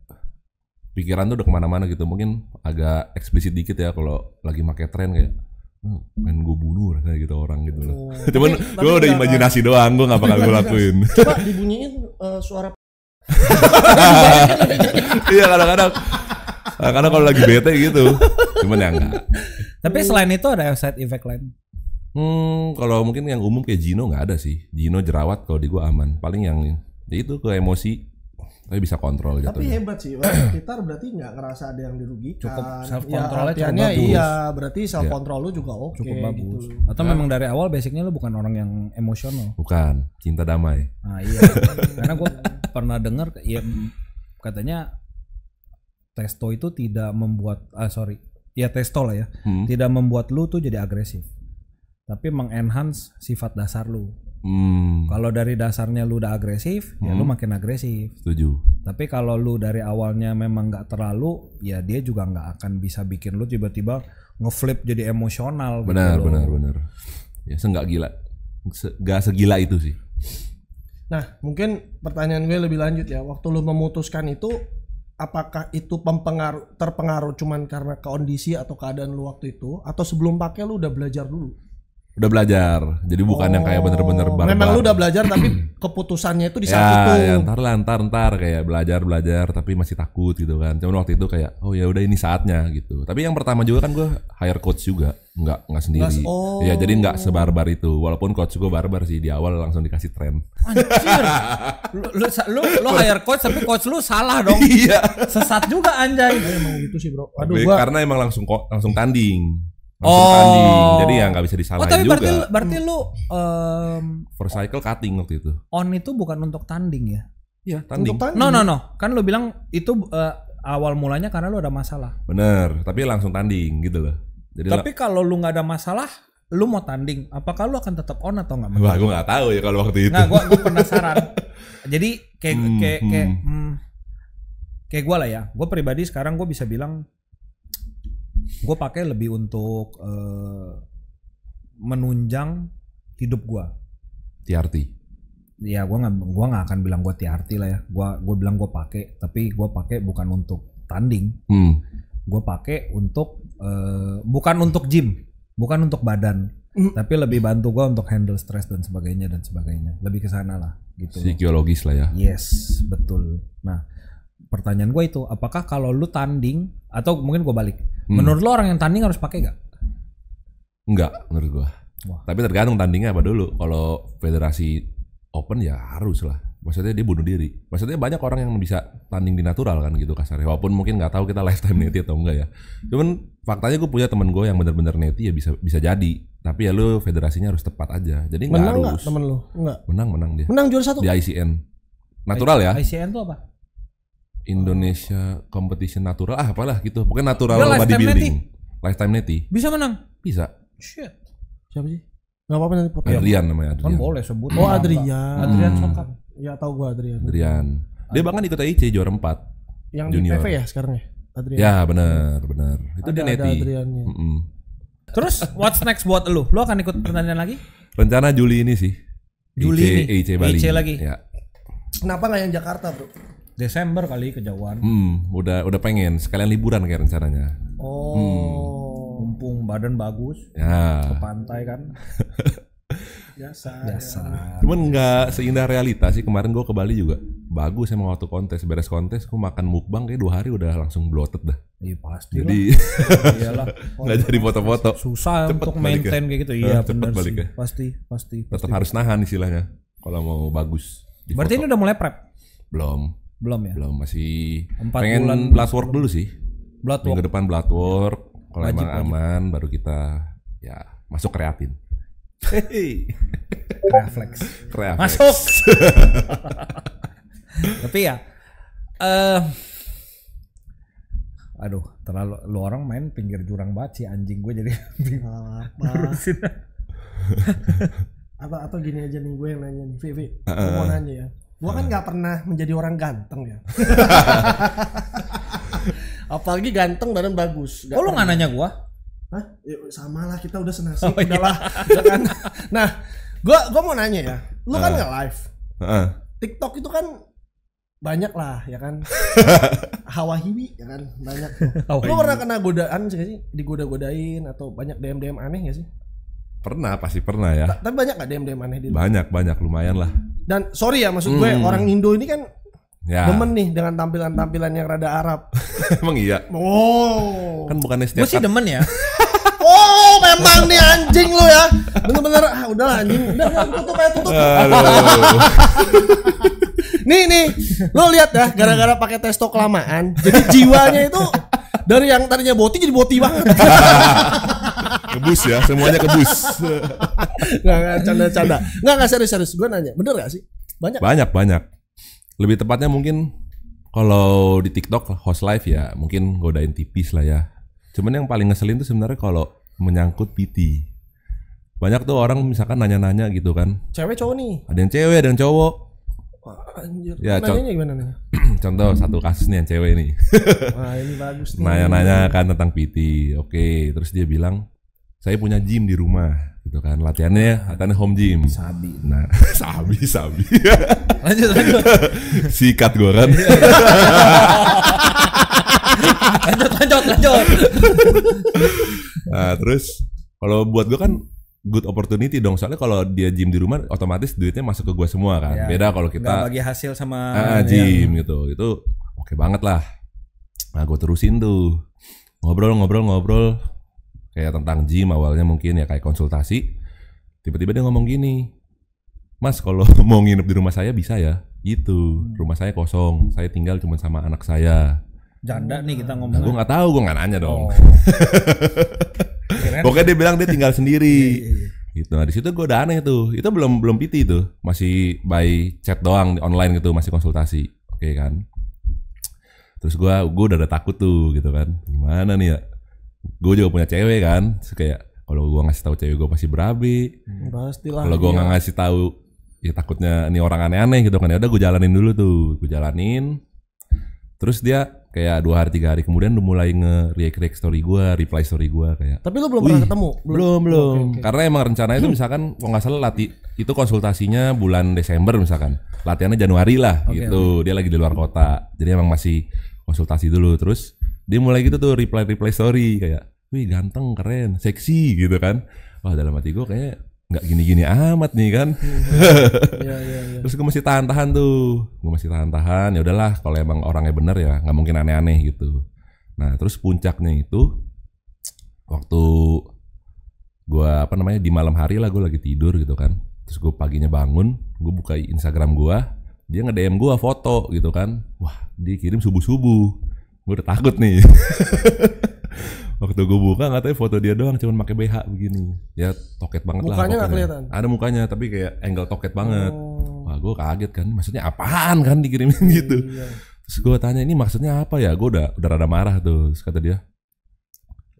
pikiran tuh udah kemana-mana gitu. Mungkin agak eksplisit dikit ya kalau lagi pakai tren kayak pengen gue bunuh rasanya gitu orang gitu loh. Cuman gue udah imajinasi doang, gue gak bakal gue lakuin. Coba dibunyiin suara. Iya kadang-kadang kalau lagi bete gitu. Cuman ya enggak. Tapi selain itu ada side effect lain? Kalau mungkin yang umum kayak Gino nggak ada sih. Gino jerawat, kalau di gue aman. Paling yang ya itu ke emosi. Tapi bisa kontrol jatuhnya. Tapi hebat sih, kita berarti nggak ngerasa ada yang dirugikan. Cukup self controlnya cukup bagus. Iya, berarti self control lu juga oke. Cukup bagus. Gitu. Atau memang dari awal basicnya lu bukan orang yang emosional? Bukan, cinta damai. Nah iya, karena gue pernah dengar ya katanya testo itu tidak membuat testo lah ya, tidak membuat lu tuh jadi agresif, tapi mengenhance sifat dasar lu. Kalau dari dasarnya lu udah agresif, ya lu makin agresif. Setuju. Tapi kalau lu dari awalnya memang nggak terlalu, ya dia juga nggak akan bisa bikin lu tiba-tiba ngeflip jadi emosional. Benar, gitu benar. Ya nggak gila, nggak segila itu sih. Nah, mungkin pertanyaan gue lebih lanjut ya. Waktu lu memutuskan itu, apakah itu terpengaruh cuman karena kondisi atau keadaan lu waktu itu, atau sebelum pakai lu udah belajar dulu? Udah belajar, jadi bukan yang kayak bener-bener barbar. Memang lu udah belajar tapi keputusannya itu di saat itu. Ya ntar kayak belajar tapi masih takut gitu kan. Cuman waktu itu kayak ya udah ini saatnya gitu. Tapi yang pertama juga kan gue hire coach juga, nggak sendiri. Ya jadi nggak sebarbar itu. Walaupun coach gue barbar sih, di awal langsung dikasih tren. Anjir, lu hire coach tapi coach lu salah dong. Iya. Sesat juga anjay. Emang gitu sih bro. Karena emang langsung tanding. Tanding, jadi ya nggak bisa disalahin juga. Tapi berarti lu first cycle cutting waktu itu. On itu bukan untuk tanding ya? Iya, tanding. No. Kan lu bilang itu awal mulanya karena lu ada masalah. Bener, tapi langsung tanding gitu loh. Jadi tapi kalau lu nggak ada masalah, lu mau tanding, apakah lu akan tetap on atau nggak? Wah, gue nggak tahu ya kalau waktu itu. Nah, gue penasaran. Jadi kayak gue lah ya. Gue pribadi sekarang gue bisa bilang gue pakai lebih untuk menunjang hidup gue. TRT. Ya gue nggak akan bilang gue TRT lah ya. Gue bilang gue pakai, tapi gue pakai bukan untuk tanding. Gue pakai untuk bukan untuk gym, bukan untuk badan, tapi lebih bantu gue untuk handle stres dan sebagainya. Lebih ke sana lah gitu. Psikologis lah ya. Yes, betul. Nah, pertanyaan gue itu, apakah kalau lu tanding, atau mungkin gue balik, menurut lu orang yang tanding harus pakai gak? Enggak, menurut gue. Tapi tergantung tandingnya apa dulu. Kalau federasi open ya harus lah. Maksudnya dia bunuh diri. Maksudnya banyak orang yang bisa tanding di natural kan gitu kasarnya. Walaupun mungkin nggak tahu kita lifetime neti atau enggak ya. Cuman faktanya gue punya temen gue yang bener-bener neti ya bisa jadi. Tapi ya lu federasinya harus tepat aja. Jadi nggak harus. Menang nggak temen lu? Enggak. Menang dia. Menang juara 1 di ICN. Natural ya. ICN itu apa? Indonesia Competition Natural apalah gitu. Pokoknya natural bodybuilding. Lifetime neti. Bisa menang? Bisa. Shit. Siapa sih? Gak apa-apa nanti potong. Adrian namanya. Kan boleh sebut. Oh Adrian. Adrian Sokap. Ya tahu gua Adrian. Dia bahkan ikut IC juara 4. Yang junior. di PV ya sekarang ya? Adrian. Ya benar. Itu dia neti. Terus what's next buat lu? Lu akan ikut pertandingan lagi? Rencana Juli ini sih. Juli ini. IC Bali. IC lagi. Ya. Kenapa nggak yang Jakarta bro? Desember kali kejauhan. Udah pengen sekalian liburan kayak rencananya. Mumpung badan bagus. Ya. Ke pantai kan. Biasa. Cuman nggak seindah realita sih. Kemarin gue ke Bali juga bagus emang waktu beres kontes gue makan mukbang kayak 2 hari udah langsung bloated dah. Iya pasti. Jadi iyalah. Nggak jadi foto-foto. Susah cepet untuk maintain kayak gitu. Iya benar sih. Pasti. Tetap harus nahan istilahnya kalau mau bagus. Berarti ini udah mulai prep? Belum ya? Belum, masih 4 pengen bulan blood work dulu sih. Minggu depan blood work. Kalau emang aman baru kita ya masuk kreatin. Reflex. Masuk. Tapi ya aduh, terlalu lu orang main pinggir jurang banget sih anjing gue jadi ngurusin. Atau gini aja nih gue yang nanya nih, Vivi. Gue mau nanya ya. Gue kan nggak pernah menjadi orang ganteng ya. Apalagi ganteng badan bagus. Oh lu nggak nanya gue? Hah? Ya, sama lah kita udah senasib. Udahlah. Iya. Nah, gue mau nanya ya. Lu kan nggak live. TikTok itu kan banyak lah ya kan. Hawa hiwi ya kan banyak tuh. Lu pernah kena godaan sih? Digoda-godain atau banyak DM aneh gak sih? Pernah, pasti pernah ya. Tapi banyak gak DM aneh di lu? Banyak lumayan lah. Dan sorry ya maksud gue orang Indo ini kan ya. demen nih dengan tampilan-tampilan yang rada Arab. Emang iya? Oh. Kan bukannya setiap gue sih demen ya. Oh memang nih anjing lu ya. Bener-bener udahlah anjing. Udah tutup. Nih, lo lihat dah, gara-gara pakai testo kelamaan, jadi jiwanya itu dari yang tadinya boti jadi boti banget. Kebus ya, semuanya kebus. Nggak canda-canda. Nggak serius. Gue nanya, bener gak sih? Banyak. Lebih tepatnya mungkin kalau di TikTok host live ya mungkin godain tipis lah ya. Cuman yang paling ngeselin tuh sebenarnya kalau menyangkut PT. Banyak tuh orang misalkan nanya-nanya gitu kan. Cewek cowok nih? Ada yang cewek, ada yang cowok. Wah, anjir. Ya, nanyanya gimana nih? Contoh satu kasus nih yang cewek nih. Wah, ini bagus nih. Nanya-nanya kan tentang PT. Oke, terus dia bilang, saya punya gym di rumah gitu kan. Latihannya home gym. Sabi. Nah, sabi. Lanjut. Sikat gue kan. lanjut. Nah, terus kalau buat gue kan good opportunity dong, soalnya kalau dia gym di rumah otomatis duitnya masuk ke gue semua kan. Ya, beda kalau kita nggak bagi hasil sama gym gitu, itu oke banget lah. Nah gue terusin tuh ngobrol kayak tentang gym awalnya mungkin ya kayak konsultasi. Tiba-tiba dia ngomong gini, Mas kalau mau nginep di rumah saya bisa ya? Gitu, rumah saya kosong, saya tinggal cuma sama anak saya. Janda nih kita ngomong. Nah, gue nggak tahu, gue nggak nanya dong. Pokoknya dia bilang dia tinggal sendiri. Gitu. Nah di situ gue udah aneh tuh. Itu belum PT itu, masih by chat doang online gitu, masih konsultasi. Oke kan. Terus gue udah ada takut tuh gitu kan. Gimana nih ya? Gue juga punya cewek kan. Terus kayak kalau gue ngasih tahu cewek gue pasti berabe. Pastilah. Kalau gue nggak ngasih tahu, ya takutnya ini orang aneh-aneh gitu kan. Ya udah gue jalanin dulu tuh. Gue jalanin. Terus dia kayak 2 hari 3 hari kemudian udah mulai nge-react story gue, reply story gue kayak. Tapi lu belum pernah ketemu? Belum. Okay. Karena emang rencananya itu misalkan kalau nggak salah itu konsultasinya bulan Desember misalkan. Latihannya Januari lah gitu. Dia lagi di luar kota. Jadi emang masih konsultasi dulu. Terus dia mulai gitu tuh reply story kayak, wih ganteng, keren, seksi gitu kan. Wah dalam hati gue kayaknya nggak gini-gini amat nih kan. Ya. Terus gue masih tahan tuh. Ya udahlah kalau emang orangnya bener ya nggak mungkin aneh-aneh gitu. Nah terus puncaknya itu waktu gue di malam hari lah, gue lagi tidur gitu kan. Terus gue paginya bangun, gue buka Instagram gue, dia nge-DM gue foto gitu kan. Wah dia kirim subuh-subuh. Gue udah takut nih. Waktu gue buka nggak tahu foto dia doang, cuman pakai BH begini. Ya toket banget mukanya lah. Mukanya nggak kelihatan. Ada mukanya tapi kayak angle toket banget. Wah gue kaget kan, maksudnya apaan kan dikirimin gitu. Iya. Terus gue tanya ini maksudnya apa ya? Gue udah rada marah tuh. Terus kata dia,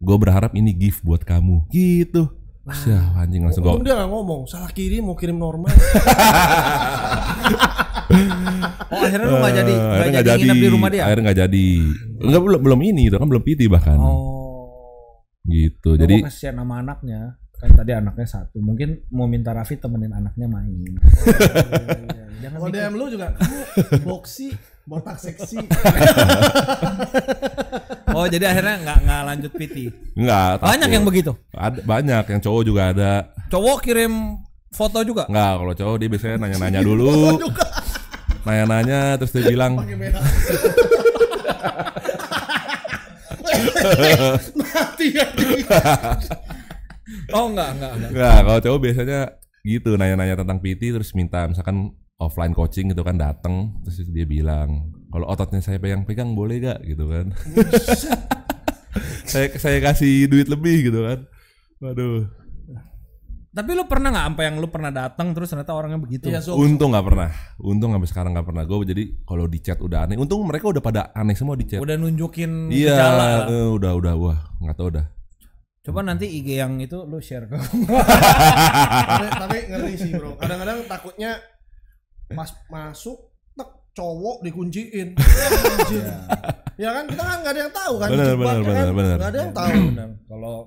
gue berharap ini gift buat kamu. Gitu. Ya anjing langsung gue. Dia nggak ngomong, salah kirim mau kirim normal. Oh akhirnya lu nggak jadi nginep di rumah dia? Akhirnya nggak jadi. Enggak belum ini itu kan belum PT bahkan. Gitu. Jadi kasihan sama anaknya. Kan tadi anaknya 1. Mungkin mau minta Raffi temenin anaknya main. Jangan DM lu juga. Kamu boxy, botak seksi. Oh jadi akhirnya nggak lanjut PT. Enggak. Banyak yang begitu. Ada banyak yang cowok juga ada. Cowok kirim foto juga? Enggak, kalau cowok dia biasanya nanya-nanya dulu. Nanya-nanya terus dia bilang. Mati. Oh enggak. Enggak, kalau cowok biasanya gitu nanya-nanya tentang PT terus minta misalkan offline coaching gitu kan, datang terus dia bilang, kalau ototnya saya pegang-pegang boleh gak gitu kan. saya kasih duit lebih gitu kan. Waduh. Tapi lu pernah nggak sampai yang lu pernah datang terus ternyata orangnya begitu? Iya, Untung nggak pernah. Untung sampai sekarang nggak pernah. Gue jadi kalau di chat udah aneh. Untung mereka udah pada aneh semua di chat. Udah nunjukin gejala. Iya, udah wah nggak tahu dah. Coba nanti IG yang itu lu share ke tapi ngeri sih bro. Kadang-kadang takutnya pas masuk cowok dikunciin. Ya kan kita kan nggak ada yang tahu kan. Bener. Nggak ada yang tahu.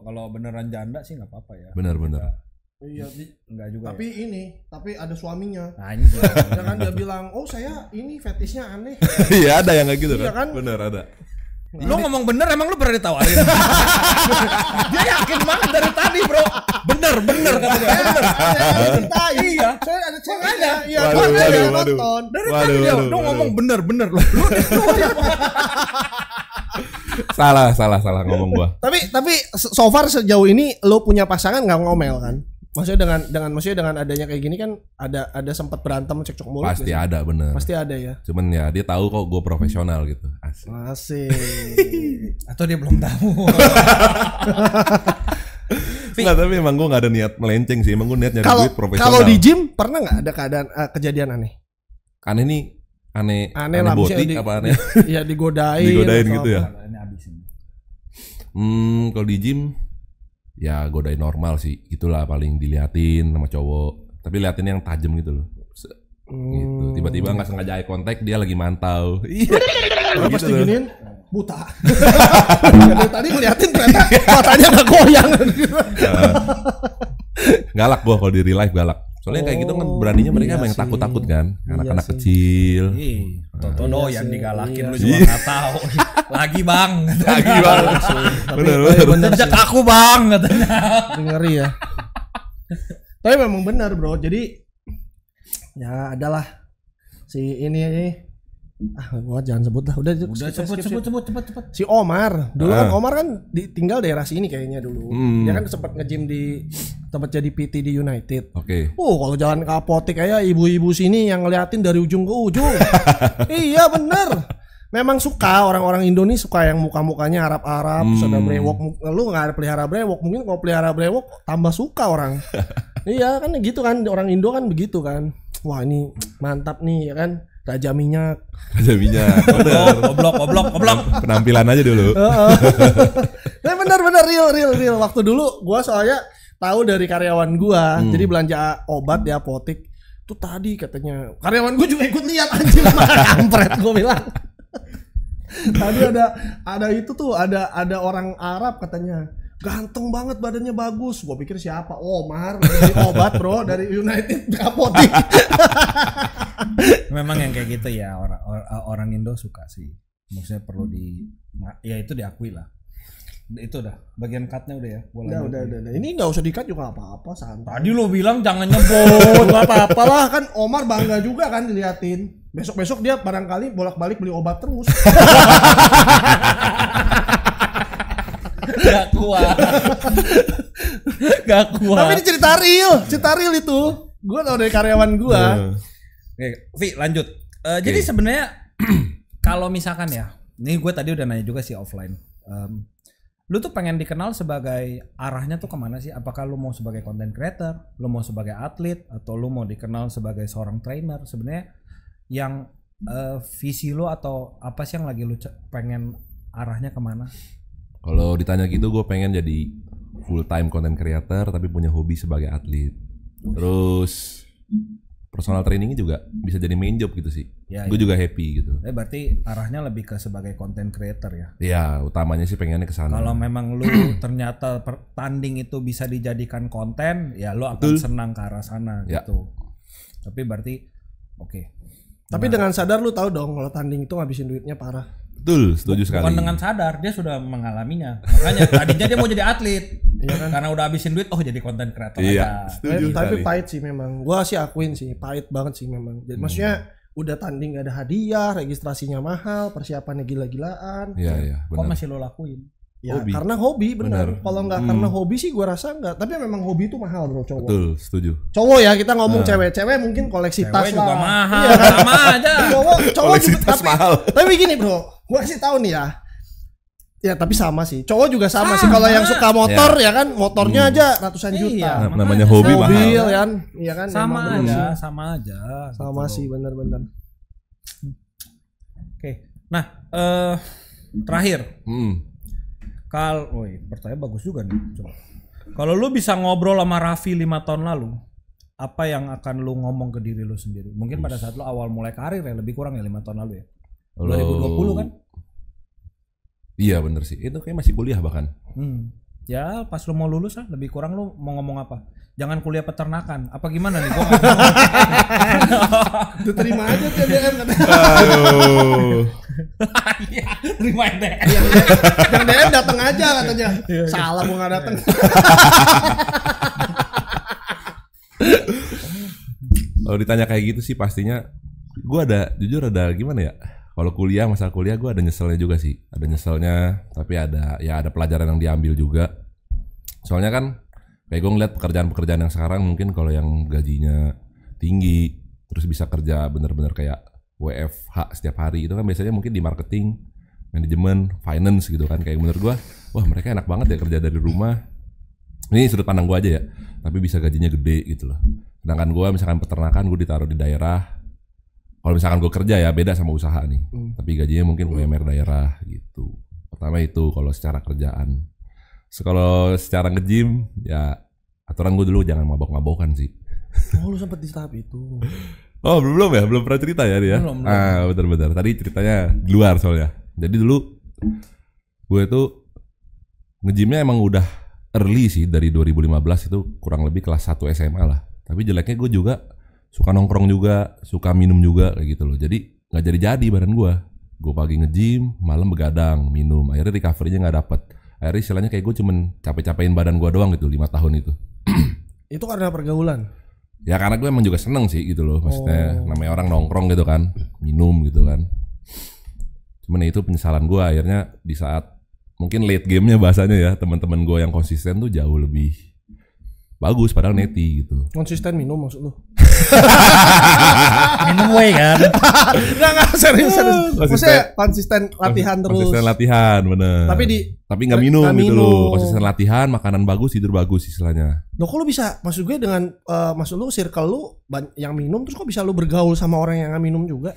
Kalau beneran janda sih nggak apa-apa ya. Bener. Iya, enggak juga. Tapi ada suaminya. Anjir. Ya kan dia bilang, "Oh, saya ini fetishnya aneh." Iya, ada yang kayak gitu iya kan? kan? Bener ada. Lu ngomong bener emang lu pernah ditawarin? Dia yakin banget dari tadi, Bro. Bener kata dia. Bener. Iya. Saya ada ceweknya. Iya, waduh. nonton. Dari tadi dia lu ngomong bener lu. Salah ngomong gua. Tapi so far sejauh ini lo punya pasangan nggak ngomel kan? Maksudnya dengan adanya kayak gini kan ada sempat berantem cekcok mulut. Pasti ada, bener. Pasti ada ya. Cuman ya dia tahu kok gue profesional gitu. Asik. Atau dia belum tahu. Nggak, tapi emang gue gak ada niat melenceng sih. Emang gue niat nyari duit profesional. Kalau di gym pernah gak ada keadaan kejadian aneh? Aneh nih, aneh lah, botik apa aneh? Iya digodain gitu ya. Kalau di gym ya godain normal sih. Itulah paling diliatin sama cowok. Tapi liatin yang tajam gitu loh. Gitu. Tiba-tiba nggak sengaja eye contact, dia lagi mantau. Iya. Pas diginiin buta. Dari tadi ngeliatin ternyata matanya nggak goyang. Galak gua kalau di real life galak. Soalnya kayak gitu kan beraninya mereka yang takut-takut kan. Anak-anak kecil. Toto yang digalakin lu juga nggak tahu. Lagi bang. Bener. Sejak aku bang katanya. Ngeri ya. Tapi memang benar bro. Jadi ya adalah si ini. Gua jangan sebut lah. Udah sebut cepet. Si Omar. Dulu kan Omar kan tinggal daerah sini kayaknya dulu. Dia kan sempat nge-gym di tempat jadi PT di United. Oke. Kalau jalan ke apotek kayak ibu-ibu sini yang ngeliatin dari ujung ke ujung. Iya bener. Memang suka orang-orang Indonesia suka yang muka-mukanya Arab-Arab, terus ada brewok. Lu nggak ada pelihara brewok, mungkin kalau pelihara brewok tambah suka orang. Iya kan gitu kan, orang Indo kan begitu kan. Wah ini mantap nih ya kan. Raja minyak. Goblok. Penampilan aja dulu. Nah, benar real. Waktu dulu gua soalnya tahu dari karyawan gua, jadi belanja obat di apotek. Tuh tadi katanya karyawan gua juga ikut lihat anjing kampret gua bilang. Tadi ada itu tuh ada orang Arab katanya. Ganteng banget badannya bagus. Gua pikir siapa? Omar beli obat bro dari United apotek. Memang yang kayak gitu ya orang Indo suka sih. Maksudnya perlu ya itu diakui lah. Itu udah bagian cutnya udah ya. Udah. Ini nggak usah di-cut juga apa-apa santai. Tadi lo bilang jangan nyebut. Nggak apa-apa lah kan Omar bangga juga kan diliatin. Besok dia barangkali bolak-balik beli obat terus. Gak kuat. Tapi ini cerita real itu. Gue tau dari karyawan gue. Oke, Vi lanjut. Jadi sebenarnya kalau misalkan ya, ini gue tadi udah nanya juga sih offline. Lu tuh pengen dikenal sebagai arahnya tuh kemana sih? Apakah lu mau sebagai content creator, lu mau sebagai atlet, atau lu mau dikenal sebagai seorang trainer? Sebenarnya yang visi lu atau apa sih yang lagi lu pengen arahnya kemana? Kalau ditanya gitu gue pengen jadi full time content creator tapi punya hobi sebagai atlet. Terus personal training juga bisa jadi main job gitu sih. Ya, gue juga happy gitu. Berarti arahnya lebih ke sebagai content creator ya? Iya, utamanya sih pengennya ke sana. Kalau memang lu ternyata tanding itu bisa dijadikan konten, ya lu akan senang ke arah sana gitu. Tapi berarti oke. Tapi dengan sadar lu tahu dong kalau tanding itu ngabisin duitnya parah. Betul, setuju sekali. Bukan dengan sadar, dia sudah mengalaminya. Makanya tadinya dia mau jadi atlet. Iya kan? Karena udah habisin duit, jadi konten kreator aja. Tapi pahit sih memang. Gua sih akuin sih, pahit banget sih memang. Jadi maksudnya udah tanding gak ada hadiah, registrasinya mahal, persiapannya gila-gilaan. Iya, benar. Kok masih lo lakuin? Ya hobi. Karena hobi benar. Kalau nggak karena hobi sih gue rasa nggak. Tapi memang hobi itu mahal bro cowok. Betul, setuju. Cowok ya kita ngomong cewek mungkin koleksi tas juga lah. Mahal, iya. Sama aja. Cowok koleksi juga, tas mahal. Tapi gini bro, gue kasih tahu nih ya. Ya tapi sama sih. Cowok juga sama sih. Kalau yang suka motor ya kan, motornya aja ratusan juta. Namanya hobi mahal. Mobil kan, iya kan. Sama aja. Sama sih benar-benar. Oke. Nah, terakhir. Pertanyaan bagus juga nih. Coba. Kalau lu bisa ngobrol sama Raffi 5 tahun lalu, apa yang akan lu ngomong ke diri lu sendiri? Mungkin pada saat lu awal mulai karir ya, lebih kurang ya 5 tahun lalu ya. 2020 kan? Iya bener sih. Itu kayak masih kuliah bahkan. Ya pas lu mau lulus lah, lebih kurang lu mau ngomong apa? Jangan kuliah peternakan. Apa gimana nih? Gua terima aja DM katanya. Aduh. Iya, terima DM. Yang DM datang aja katanya. Salah gua enggak datang. Kalau ditanya kayak gitu sih pastinya gua jujur ada gimana ya? Kalau masalah kuliah gua ada nyeselnya juga sih. Ada nyeselnya, tapi ada pelajaran yang diambil juga. Soalnya kan Kayak gue ngeliat pekerjaan-pekerjaan yang sekarang mungkin kalau yang gajinya tinggi terus bisa kerja bener-bener kayak WFH setiap hari itu kan biasanya mungkin di marketing, manajemen, finance gitu kan. Kayak menurut gue, wah mereka enak banget ya kerja dari rumah. Ini sudut pandang gue aja ya, tapi bisa gajinya gede gitu loh. Sedangkan gue misalkan peternakan gue ditaruh di daerah. Kalau misalkan gue kerja ya beda sama usaha nih, tapi gajinya mungkin UMR daerah gitu. Pertama itu kalau secara kerjaan. Kalau secara nge-gym ya aturan gue dulu jangan mabok-mabokan sih. Oh lu sempet di tahap itu. Oh belum ya, belum pernah cerita ya dia. Belum. Bener-bener. Tadi ceritanya di luar soalnya. Jadi dulu gue tuh nge-gymnya emang udah early sih dari 2015 itu kurang lebih kelas 1 SMA lah. Tapi jeleknya gue juga suka nongkrong juga, suka minum juga kayak gitu loh. Jadi nggak jadi badan gue. Gue pagi nge-gym, malam begadang, minum. Akhirnya recovery-nya nggak dapet. Akhirnya istilahnya kayak gue cuman capek-capekin badan gue doang gitu 5 tahun itu. Itu karena pergaulan? Ya karena gue emang juga seneng sih gitu loh. Maksudnya namanya orang nongkrong gitu kan, minum gitu kan. Cuman itu penyesalan gue akhirnya di saat mungkin late game-nya bahasanya ya, teman-teman gue yang konsisten tuh jauh lebih bagus padahal neti gitu. Konsisten minum maksud lu? Minum way kan. Enggak serius. Maksudnya konsisten latihan terus. Konsisten latihan bener. Tapi nggak minum gitu loh. Konsisten latihan, makanan bagus, tidur bagus istilahnya. Loh kok lu bisa, maksud gue dengan maksud lu circle lu yang minum terus kok bisa lu bergaul sama orang yang nggak minum juga?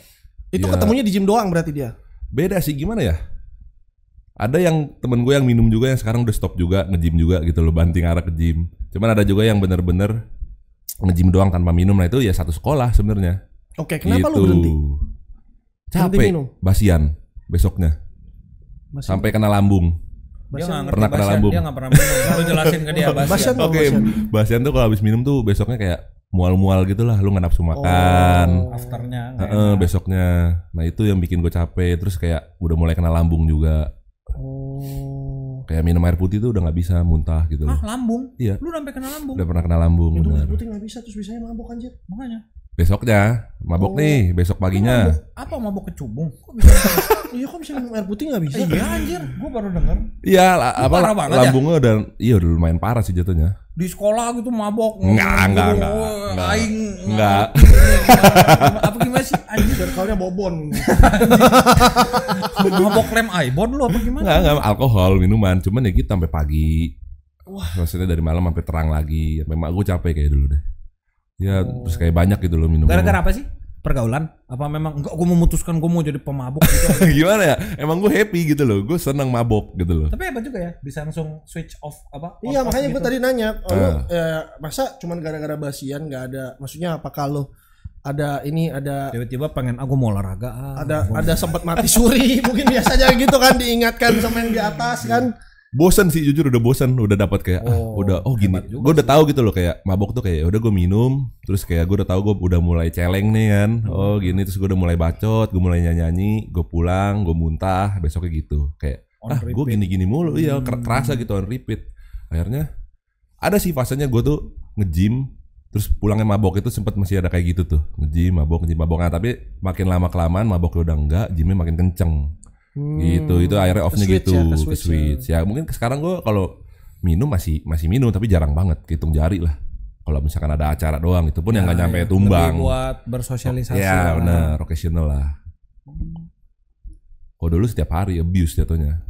Itu ya, ketemunya di gym doang berarti dia? Beda sih gimana ya? Ada yang temen gue yang minum juga yang sekarang udah stop juga nge-gym juga gitu loh, banting arah ke gym. Cuman ada juga yang bener-bener nge-gym doang tanpa minum. Nah itu ya satu sekolah sebenarnya. Oke, kenapa gitu. lu berhenti? Capek, basian besoknya. Sampai kena lambung. Pernah kena lambung. Dia nggak pernah minum. Lu jelasin ke dia basian. Oke, basian tuh kalau habis minum tuh besoknya kayak mual-mual gitu lah, lu nggak nafsu makan. Afternya. Besoknya. Nah itu yang bikin gue capek. Terus kayak udah mulai kena lambung juga. Kayak minum air putih tuh udah nggak bisa, muntah gitu loh. Lambung? Iya. Lu sampai kena lambung? Udah pernah kena lambung. Minum air putih nggak bisa terus bisanya mabok anjir. Makanya. Besoknya mabok nih, besok paginya. Apa mabok kecubung? Kok bisa? Iya kok bisa minum air putih nggak bisa? Iya anjir, gua baru denger. Iya, apa lambungnya udah lumayan parah sih jatuhnya. Di sekolah gitu mabok. Enggak. Aing. Enggak. Apa gimana sih? Anjir circle-nya bobon. Mabok lem ibon lu apa gimana? Enggak, alkohol, minuman. Cuman ya kita sampai pagi. Wah, maksudnya dari malam sampai terang lagi. Sampai mak gue capek kayak dulu deh. Ya, terus kayak banyak gitu loh minum. Gara-gara apa sih? Pergaulan? Apa memang enggak gue memutuskan gue mau jadi pemabuk gitu? Gimana ya? Emang gue happy gitu loh. Gue seneng mabok gitu loh. Tapi hebat juga ya, bisa langsung switch off apa? Iya, makanya gue tadi nanya, masa cuman gara-gara basian nggak ada? Maksudnya apa kalau ada tiba-tiba pengen aku mau olahraga ada sempat mati suri mungkin biasanya gitu kan, diingatkan sama yang di atas kan. Bosan sih jujur, udah bosan, udah dapat kayak gini. Gue udah tahu gitu loh kayak mabok tuh kayak udah gue minum, terus kayak gue udah tahu gue udah mulai celeng nih kan. Oh gini, terus gue udah mulai bacot, gue mulai nyanyi, gue pulang, gue muntah, besoknya gitu. Kayak gue gini-gini mulu, iya kerasa gitu on repeat. Akhirnya ada sih fasenya gue tuh nge-gym, terus pulangnya mabok itu sempat masih ada kayak gitu tuh, nge-gym mabok. Nah, tapi makin lama kelamaan maboknya udah enggak, gymnya makin kenceng. Gitu, itu akhirnya off-nya gitu, ke switch. Ya mungkin sekarang gue kalau minum masih minum tapi jarang banget, hitung jari lah. Kalau misalkan ada acara doang, itu pun yang nggak nyampe tumbang. Lebih buat bersosialisasi. Ya benar, occasional lah. Kalau dulu setiap hari abuse jatuhnya.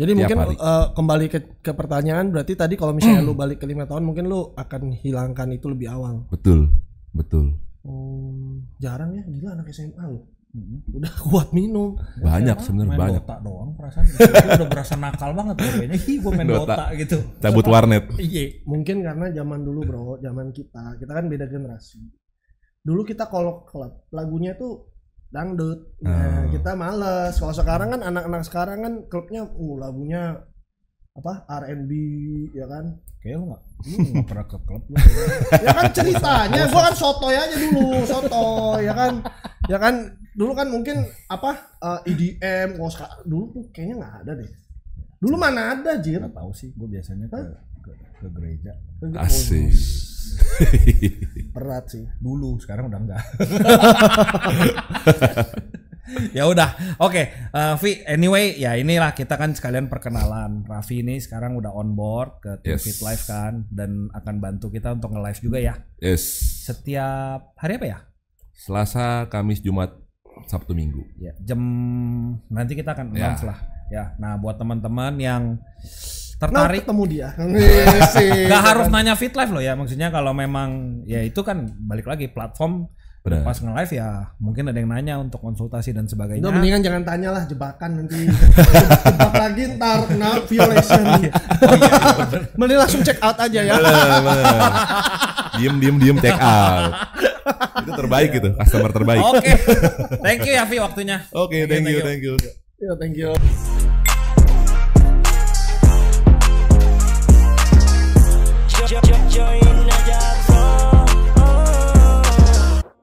Jadi mungkin kembali ke pertanyaan, berarti tadi kalau misalnya lu balik ke 5 tahun mungkin lu akan hilangkan itu lebih awal. Betul. Jarang ya, gila anak SMA lu. Udah kuat minum. Banyak sebenarnya banyak. Dota doang perasaan. Gue udah berasa nakal banget kayaknya. Gue main Dota gitu. Cabut warnet. Iya. Mungkin karena zaman dulu bro, zaman kita kan beda generasi. Dulu kita kalau klub lagunya tuh dangdut. Nah, kita males. Kalau sekarang kan anak-anak sekarang kan klubnya lagunya apa? R&B ya kan? Kayak lu enggak pernah ke klub lu. Ya kan ceritanya, gua kan sotoy aja dulu, sotoy ya kan dulu kan mungkin apa EDM, dulu tuh kayaknya nggak ada deh. Dulu mana ada Jir? Nggak tahu sih, gue biasanya ke gereja. Asik. Berat sih. Dulu, sekarang udah enggak. Ya udah, oke. Vi, anyway, ya inilah kita kan sekalian perkenalan. Raffi ini sekarang udah on board ke Tim Fit Live kan, dan akan bantu kita untuk nge-live juga ya. Yes. Setiap hari apa ya? Selasa, Kamis, Jumat, Sabtu, Minggu. Ya, jam nanti kita akan announce lah. Ya, nah buat teman-teman yang tertarik ketemu dia. Gak harus nanya Fit Live loh ya, maksudnya kalau memang ya itu kan balik lagi platform. Benar. Pas nge-live ya mungkin ada yang nanya untuk konsultasi dan sebagainya. Udah mendingan jangan tanya lah, jebakan nanti. Jebak lagi ntar kena violation. Mending langsung check out aja ya. Diem check out. Itu terbaik gitu, customer terbaik. Oke. Thank you ya Vi waktunya. Oke, thank you. Thank you.